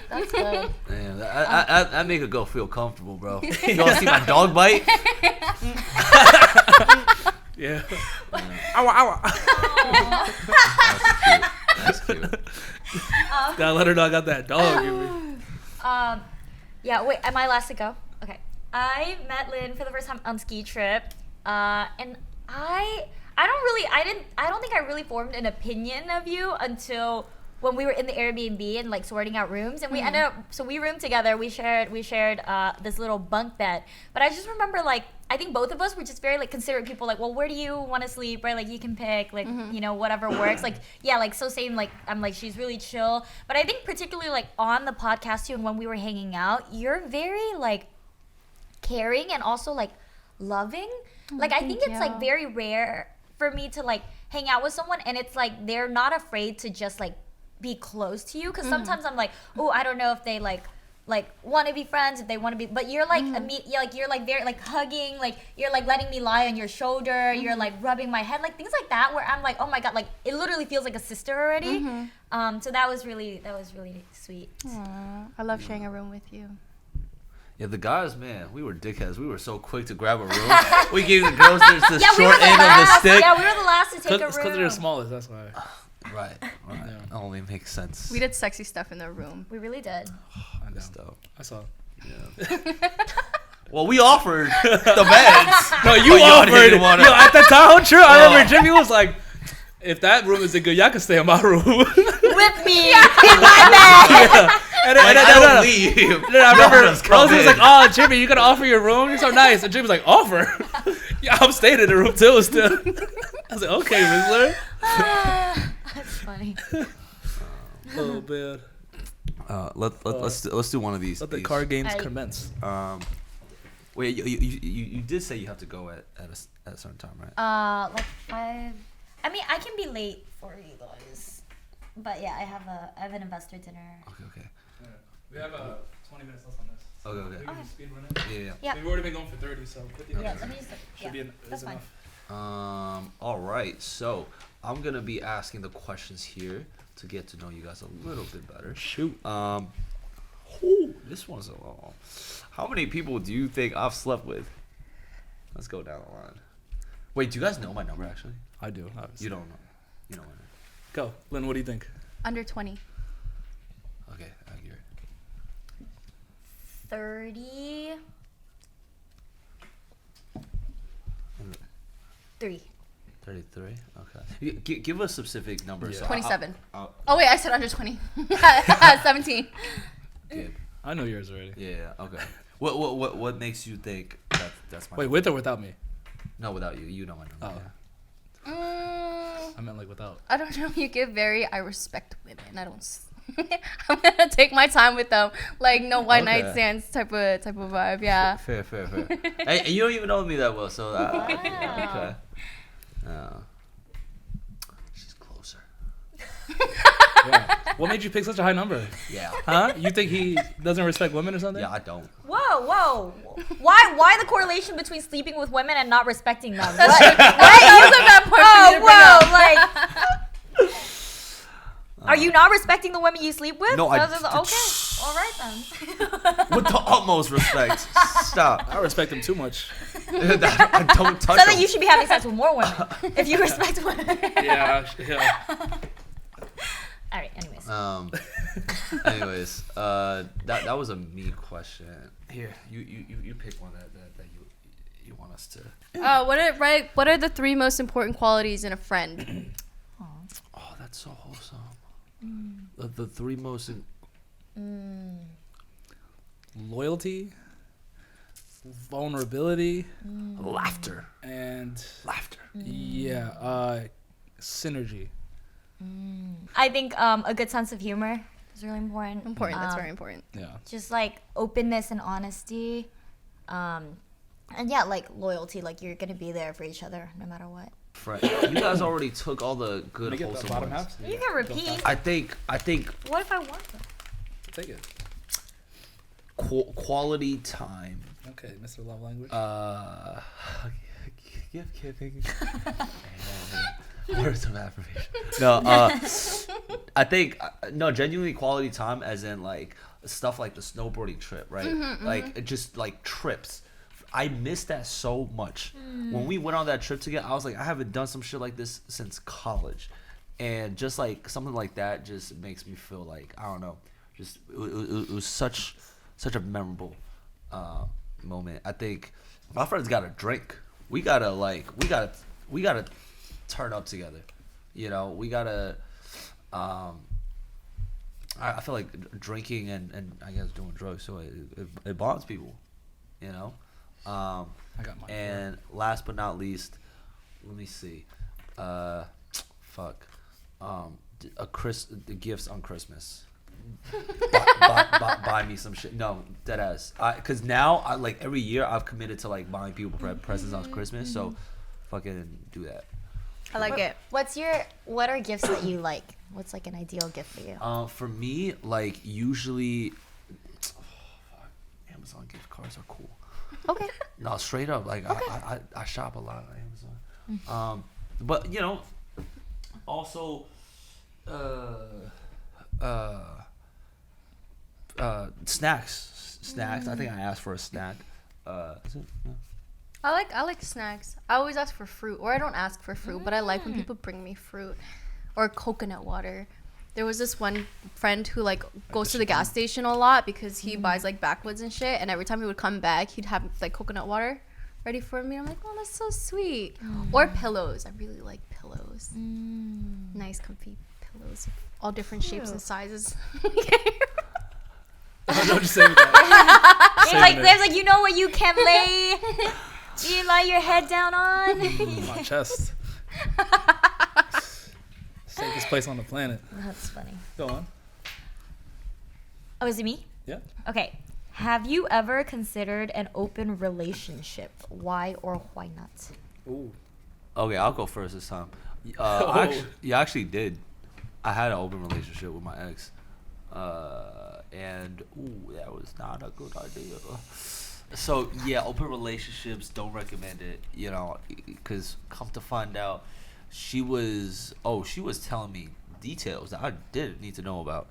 that's good. Damn, Damn, that make a girl feel comfortable, bro. You want to see my dog bite? Yeah. Ow, ow. That's cute. Gotta let her know I got that dog. in me. Yeah, wait, am I last to go? Okay. I met Lynn for the first time on ski trip. And I don't think I really formed an opinion of you until when we were in the Airbnb and like sorting out rooms, and we ended up, so we roomed together. We shared this little bunk bed. But I just remember, like, I think both of us were just very like considerate people. Like, well, where do you want to sleep? Right, like you can pick, like you know, whatever works. Like, yeah, like so same. Like I'm like, she's really chill. But I think particularly like on the podcast too, and when we were hanging out, you're very like caring and also like loving. Like I think it's like very rare for me to like hang out with someone and it's like they're not afraid to just like be close to you, because sometimes I'm like, oh, I don't know if they like want to be friends, if they want to be, but you're like you're like very like hugging, like you're like letting me lie on your shoulder, you're like rubbing my head, like things like that, where I'm like, oh my god, like it literally feels like a sister already. So that was really sweet. Aww, I love sharing a room with you. Yeah, the guys, man, we were dickheads. We were so quick to grab a room. We gave the girls the Yeah, we were short the end of the last. stick. Yeah, we were the last to take a room. Because they're the smallest, that's why. Right. Yeah. That only makes sense. We did sexy stuff in the room. We really did. I know. That's dope. I saw. Yeah. Well, we offered the beds. No, you but y'all offered. didn't wanna- Yo, at the Tahoe trip, I remember Jimmy was like, if that room isn't good, y'all can stay in my room. With me in my bed. And Like, then, I don't leave. then I remember Y'all just come Rosie was in. like, oh, Jimmy, you gonna offer your room? You're so nice. And Jimmy was like, offer? Yeah, I'm staying in the room too still. I was like, okay, Rizzler. That's funny. Oh, man. Let's do one of these. Let the these. card games I- commence. Wait, you did say you have to go at a certain time, right? Like 5. I mean, I can be late for you guys, but yeah, I have an investor dinner. Okay. We have 20 minutes left on this. Okay. We can just speed run it. Yeah. Yeah. We've already been going for 30, so 50 Yeah, minutes let me just. should be that's is fine. enough. All right. So I'm gonna be asking the questions here to get to know you guys a little bit better. Shoot. This one's a long. How many people do you think I've slept with? Let's go down the line. Wait, do you guys know my number actually? I do, obviously. You don't know. You know my number. Go. Lynn, what do you think? Under 20. Okay, accurate. 30. 3. 33. Okay. Give us specific numbers. Yeah. So 27. I'll Oh, wait, I said under 20. 17. give. I know yours already. Yeah. Okay. What makes you think that's my Wait, number? with or without me? No, without you. You know my number. Oh. Yeah. I meant like without. I don't know. You give I respect women. I don't. I'm gonna take my time with them. Like no one night Okay. stands type of vibe. Yeah. Fair. Hey, and you don't even know me that well, so Wow. okay. She's closer. Yeah. What made you pick such a high number? Yeah. Huh? You think he doesn't respect women or something? Yeah, I don't. Whoa. Why the correlation between sleeping with women and not respecting them? What? That was a bad point for you to bring up. Are you not respecting the women you sleep with? No, I- okay. All right then. With the utmost respect. Stop. I respect him too much. I don't touch So then them. you should be having sex with more women if you respect women. Yeah. All right. Anyways. Anyways, that was a me question. Here, you pick one that you want us to. What are the 3 most important qualities in a friend? Oh, that's so wholesome. The 3 most. Loyalty, vulnerability, Laughter. and Laughter. synergy. I think a good sense of humor is really important. That's very important. Yeah. Just like openness and honesty, and yeah, like loyalty. Like you're gonna be there for each other no matter what. Friend. You guys already took all the good Can we get the wholesome bottom ones. half? You can repeat. I think What if I want them? Take it. quality time. Okay, Mr. Love Language. Gift giving. Words of affirmation. No, I think no, genuinely quality time, as in like stuff like the snowboarding trip, right? Like just like trips. I miss that so much. When we went on that trip together, I was like, I haven't done some shit like this since college, and just like something like that just makes me feel like, I don't know, just it was such a memorable moment. I think my friends got to drink. We gotta turn up together. You know, we gotta. I feel like drinking and I guess doing drugs, so it bonds people. You know. I got mine. And last but not least, let me see. The gifts on Christmas. Buy me some shit. No, dead ass. Cause now I like every year I've committed to like buying people presents on Christmas. So, fucking do that. I like it. What are gifts that you like? What's like an ideal gift for you? For me, like usually, Amazon gift cards are cool. Okay. No, straight up, like okay. I shop a lot on Amazon. But you know, also, snacks. I think I asked for a snack. Is it? Yeah. I like snacks. I always ask for fruit, or I don't ask for fruit, but I like when people bring me fruit or coconut water. There was this one friend who like goes to the gas station a lot because he buys like backwoods and shit, and every time he would come back, he'd have like coconut water ready for me. I'm like, oh, that's so sweet. Or pillows. I really like pillows. Nice, comfy pillows of all different shapes and sizes. I'm just saying that. It's like there's like, you know what you can lay. You lie your head down on. My chest. Safest place on the planet. That's funny. Go on. Oh, is it me? Yeah. Okay. Have you ever considered an open relationship? Why or why not? Ooh. Okay, I'll go first this time. I actually did. I had an open relationship with my ex, and that was not a good idea. So yeah, open relationships, don't recommend it. You know, because come to find out, she was telling me details that I didn't need to know about,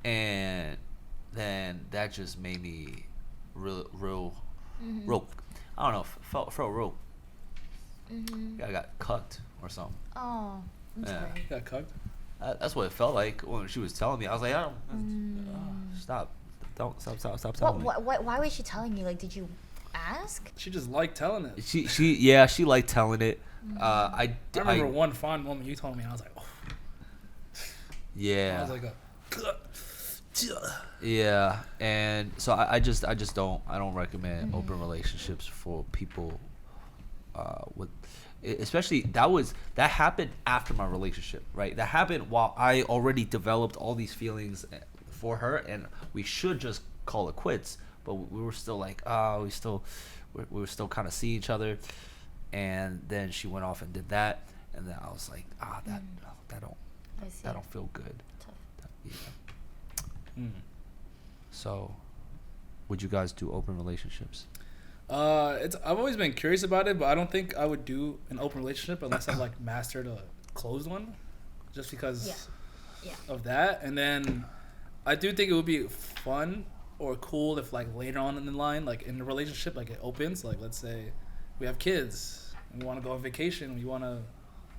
and then that just made me real I don't know, felt real. I got cucked or something. Oh, I'm sorry. Got cucked? That's what it felt like when she was telling me. I was like, stop telling me. Why was she telling you? Like, did you ask? She just liked telling it. She liked telling it. I remember one fond moment you told me. I was like, oh. Yeah. I was like, yeah, and so I just don't recommend open relationships for people with, especially that happened after my relationship, right? That happened while I already developed all these feelings for her, and we should just call it quits, but we were still like, we were still kind of seeing each other, and then she went off and did that, and then I was like, that don't feel good. Yeah. So, would you guys do open relationships? I've always been curious about it, but I don't think I would do an open relationship unless I've like mastered a closed one, just because of that. And then I do think it would be fun or cool if like later on in the line, like in the relationship, like it opens. Like let's say we have kids, and we want to go on vacation, we want to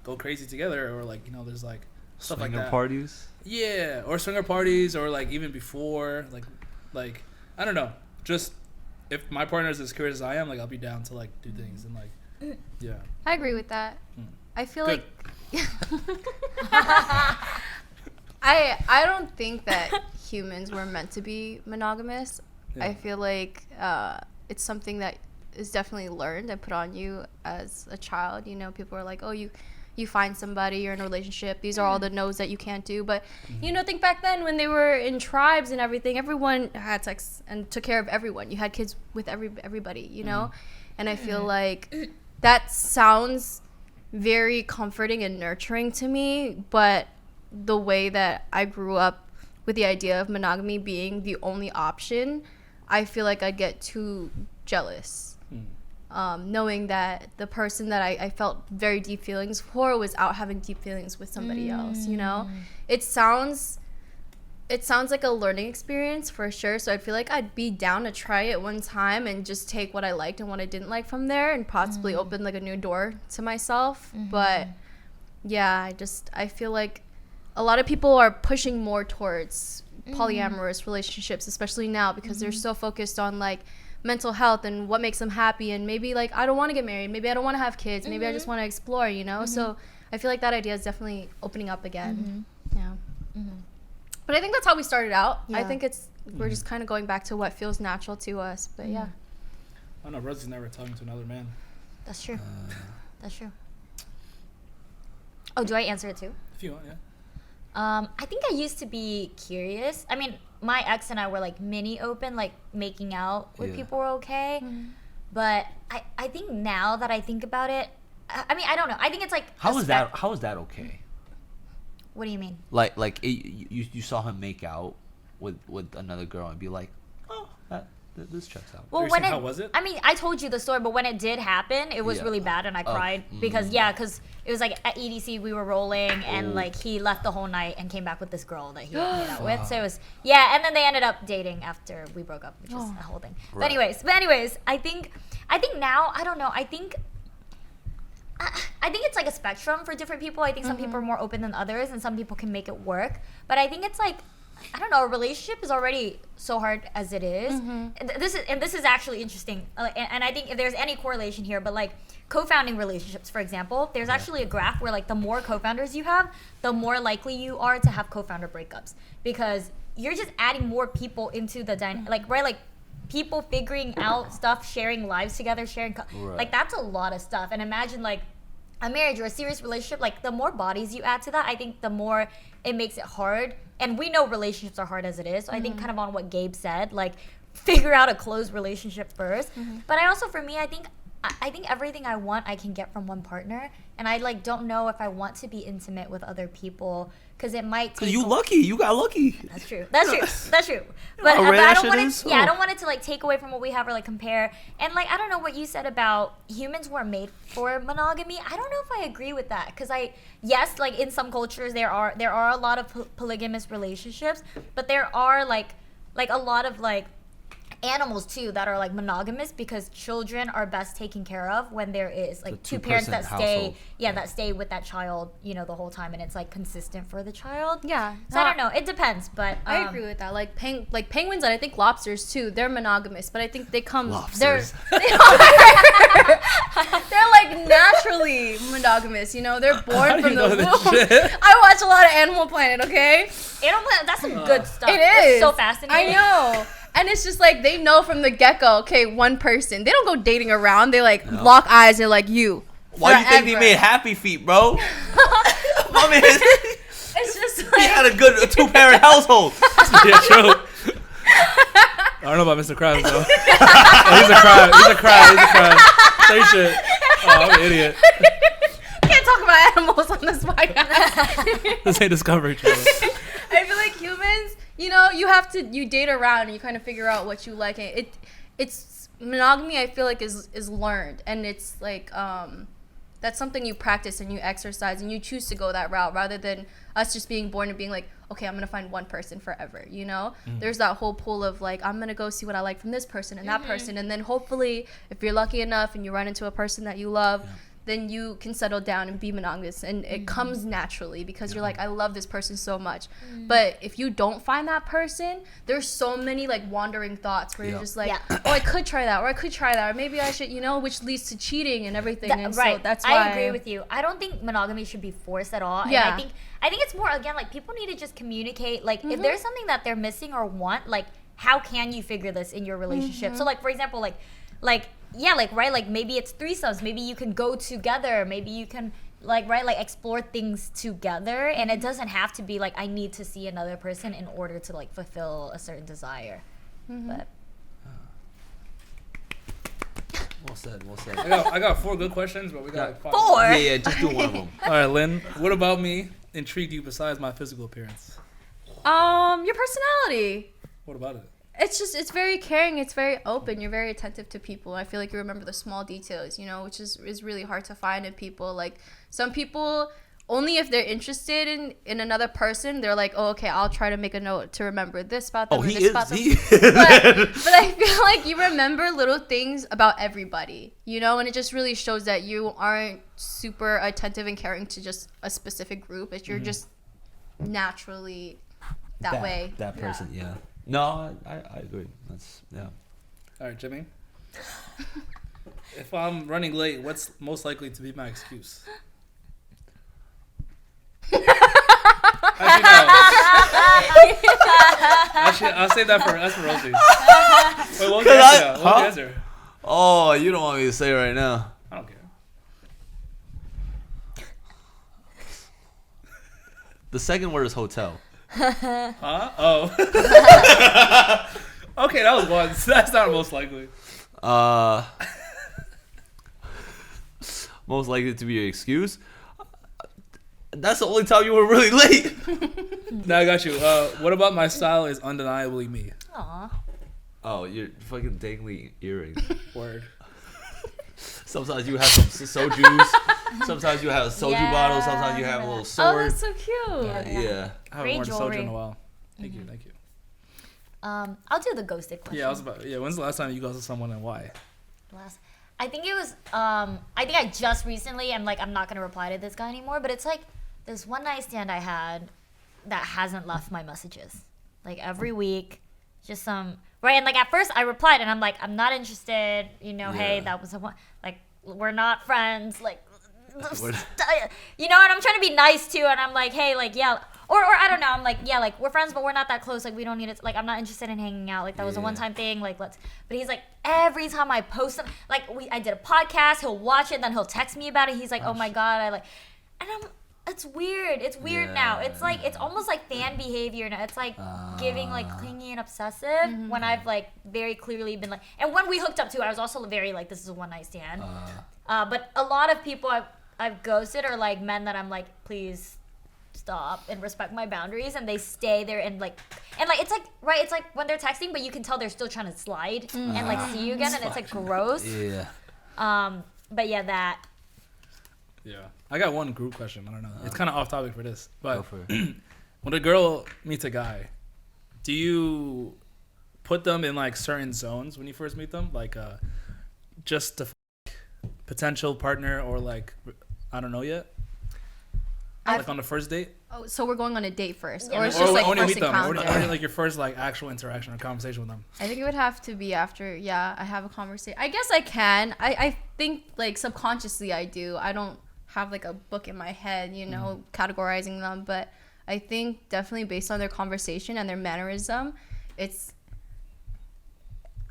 go crazy together, or like there's like stuff Swinger like that. Parties. Yeah, or swinger parties, or like even before, like I don't know. Just if my partner is as curious as I am, like I'll be down to like do things and like yeah. I agree with that. I feel Good. like I don't think that humans were meant to be monogamous. Yeah. I feel like it's something that is definitely learned and put on you as a child. People are like, oh, you find somebody, you're in a relationship, these are all the no's that you can't do. But think back then when they were in tribes and everything, everyone had sex and took care of everyone. You had kids with everybody, and I feel like that sounds very comforting and nurturing to me, but the way that I grew up with the idea of monogamy being the only option, I feel like I'd get too jealous. Knowing that the person that I felt very deep feelings for was out having deep feelings with somebody else, It sounds it sounds like a learning experience for sure. So I feel like I'd be down to try it one time and just take what I liked and what I didn't like from there and possibly open like a new door to myself. But yeah, I feel like a lot of people are pushing more towards polyamorous relationships, especially now, because they're so focused on like mental health and what makes them happy, and maybe like I don't want to get married, maybe I don't want to have kids, maybe I just want to explore, you know. So I feel like that idea is definitely opening up again. Yeah. But I think that's how we started out. I think we're just kind of going back to what feels natural to us. But yeah. I don't know, Rosie's never talking to another man. That's true. That's true. Oh, do I answer it too? If you want, yeah. I think I used to be curious. I mean, my ex and I were like mini open, like making out with people were okay. But I think now that I think about it, I mean, I don't know. I think it's like How is that okay? What do you mean? Like you saw him make out with another girl and be like, oh, this checks out. Well, how was it? I mean, I told you the story, but when it did happen, it was really bad, and I cried because it was like at EDC we were rolling, and like he left the whole night and came back with this girl that he hung out with. So it was and then they ended up dating after we broke up, which is a whole thing. Right. But anyways, I think now I don't know. I think it's like a spectrum for different people. I think some people are more open than others, and some people can make it work. But I think it's like, I don't know, a relationship is already so hard as it is. This is actually interesting. And I think if there's any correlation here, but like co-founding relationships, for example, there's actually a graph where like the more co-founders you have, the more likely you are to have co-founder breakups, because you're just adding more people into the like people figuring out stuff, sharing lives together, like that's a lot of stuff. And imagine like a marriage or a serious relationship, like the more bodies you add to that, I think the more it makes it hard. And we know relationships are hard as it is. So I think kind of on what Gabe said, like figure out a closed relationship first. But I also, for me, I think everything I want I can get from one partner, and I like don't know if I want to be intimate with other people because it might take. You lucky, you got lucky. That's true. But I don't want it. Yeah, I don't want it to like take away from what we have or like compare. And like I don't know what you said about humans were made for monogamy. I don't know if I agree with that, because yes, like in some cultures there are a lot of polygamous relationships, but there are like a lot of like animals too that are like monogamous, because children are best taken care of when there is like two parents that stay that stay with that child, you know, the whole time, and it's like consistent for the child. So I don't know, it depends, but I agree with that. Like penguins and I think lobsters too, they're monogamous, but I think they come they're like naturally monogamous, you know, they're born from the womb. I watch a lot of Animal Planet, okay? Animal Planet, that's some good stuff. It is. It's so fascinating. I know. And it's just like they know from the get-go, okay, one person. They don't go dating around. They like lock eyes. They're like, you. Why do you think they made Happy Feet, bro? My man, it's just like he had a good two-parent household. Yeah, true. I don't know about Mr. Krabs though. He's a crab. Say shit. Oh, I'm an idiot. Can't talk about animals on this podcast. This ain't Discovery Channel. I feel like humans, you know, you date around and you kind of figure out what you like. It's monogamy, I feel like is learned, and it's like that's something you practice and you exercise and you choose to go that route, rather than us just being born and being like, okay, I'm gonna find one person forever, you know. There's that whole pool of like, I'm gonna go see what I like from this person and that person, and then hopefully if you're lucky enough and you run into a person that you love, then you can settle down and be monogamous, and it comes naturally because you're like, I love this person so much. But if you don't find that person, there's so many like wandering thoughts where you're just like, oh, I could try that, or I could try that, or maybe I should, you know, which leads to cheating and everything. And so that's why I agree with you. I don't think monogamy should be forced at all. Yeah. And I think it's more, again, like people need to just communicate. Like if there's something that they're missing or want, like how can you figure this in your relationship? So like, for example, like maybe it's threesomes, maybe you can go together, maybe you can like explore things together, and it doesn't have to be like I need to see another person in order to like fulfill a certain desire. But Well said. I got 4 good questions, but we got like 5. 4. Yeah, just do one of them. All right, Lynn, what about me intrigued you besides my physical appearance? Your personality. What about it? It's very caring, it's very open, you're very attentive to people. I feel like you remember the small details, you know, which is really hard to find in people. Like some people only if they're interested in another person, they're like, oh, okay, I'll try to make a note to remember this about them. Oh, or he this is. about them. He, But I feel like you remember little things about everybody, you know, and it just really shows that you aren't super attentive and caring to just a specific group. If you're just naturally that way. That person, yeah. No, I agree. That's yeah. All right, Jimmy. If I'm running late, what's most likely to be my excuse? Actually, I'll save that for Rosie. Wait, what was the answer? What was the answer? Oh, you don't want me to say it right now. I don't care. The second word is hotel. Huh? Oh. Okay, that was one. That's not most likely. Most likely to be your excuse. That's the only time you were really late. Now I got you. What about my style is undeniably me? Aw. Oh, you're fucking dangly earrings. Word. Sometimes you have some sojus. Sometimes you have a soju bottle. Sometimes you have a little Oh, sword. that's so cute. Yeah. I haven't Great worn a soju jewelry. in a while. Thank you. I'll do the ghosted question. Yeah, when's the last time you ghosted someone and why? I think it was I think I just recently, I'm not gonna reply to this guy anymore, but it's like this one night stand I had that hasn't left my messages. Like every week, just some right, and like at first I replied and I'm like, I'm not interested, you know, hey, Yeah. that was a one, like we're not friends, like What? you know, and I'm trying to be nice too, and I'm like, hey, like yeah, or I don't know, I'm like, yeah, like we're friends, but we're not that close, like we don't need it, like I'm not interested in hanging out, like that was a Yeah. one-time thing, like let's. But he's like, every time I post something, like I did a podcast, he'll watch it, then he'll text me about it. He's like, oh my god, I like, and it's weird. It's weird now. It's like it's almost like fan behavior now. It's like giving like clingy and obsessive when I've like very clearly been like, and when we hooked up too, I was also very like, this is a one night stand. But a lot of people I've ghosted are like men that I'm like, please stop and respect my boundaries, and they stay there and like it's like right, it's like when they're texting, but you can tell they're still trying to slide and like see you again, and it's like gross. Yeah. But yeah, that. Yeah. I got one group question. I don't know. It's kind of off topic for this, but Go for it. when a girl meets a guy, do you put them in like certain zones when you first meet them, like just a potential partner, or like I don't know yet, like on the first date, Oh, so we're going on a date first, Yeah. or it's or just like when you first meet them, or encounter? like your first like actual interaction or conversation with them? I think it would have to be after, I have a conversation. I guess I can. I think like subconsciously I do. I don't have like a book in my head, you know, categorizing them, but I think definitely based on their conversation and their mannerism,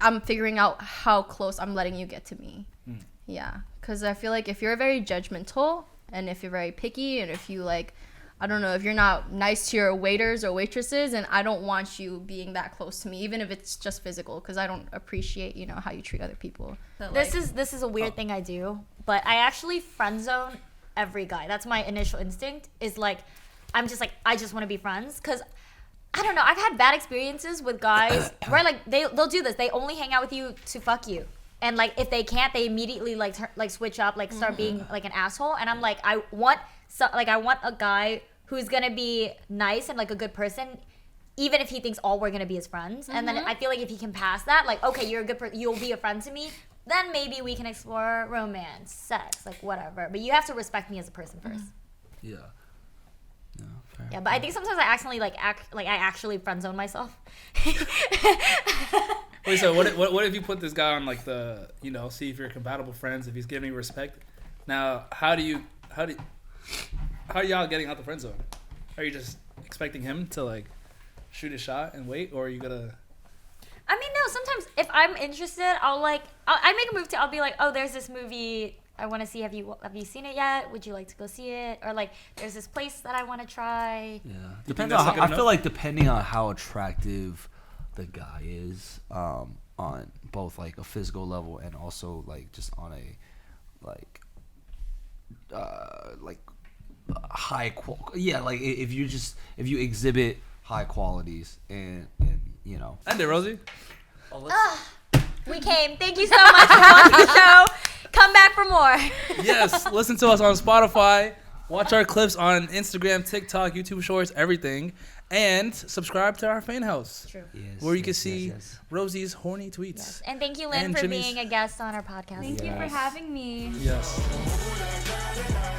I'm figuring out how close I'm letting you get to me. Yeah, because I feel like if you're very judgmental and if you're very picky and if you like, I don't know, if you're not nice to your waiters or waitresses, and I don't want you being that close to me, even if it's just physical, because I don't appreciate, you know, how you treat other people. So, This is a weird thing I do, but I actually friend zone every guy. That's my initial instinct. Is like, I'm just like, I just want to be friends, because I don't know. I've had bad experiences with guys where like they'll do this. They only hang out with you to fuck you, and like if they can't, they immediately like switch up, like start being like an asshole. And I'm like, I want a guy who's gonna be nice and like a good person, even if he thinks all we're gonna be his friends. And then I feel like if he can pass that, like, okay, you're a good person, you'll be a friend to me, then maybe we can explore romance, sex, like whatever. But you have to respect me as a person first. Yeah. No, fair. Yeah, but I think sometimes I accidentally I actually friend zone myself. Wait, so what if you put this guy on like the, you know, see if you're compatible friends, if he's giving you respect? Now, how are y'all getting out the friend zone? Are you just expecting him to like shoot a shot and wait, or are you gonna? I mean, no. Sometimes if I'm interested, I make a move to. I'll be like, oh, there's this movie I want to see. Have you seen it yet? Would you like to go see it? Or like, there's this place that I want to try. Yeah. think Depends that's on. good I enough? feel like depending on how attractive the guy is, on both like a physical level and also like just on a like high like if you exhibit high qualities and you know. End it, Rosie. We came. Thank you so much for watching the show. Come back for more. Yes, listen to us on Spotify, Watch our clips on Instagram, TikTok, YouTube Shorts, everything. And subscribe to our fan house. True. Yes, Where you can yes, see yes. Rosie's horny tweets. Yes. And thank you, Lynn, And for Jimmy's- being a guest on our podcast. Thank you for having me. Yes.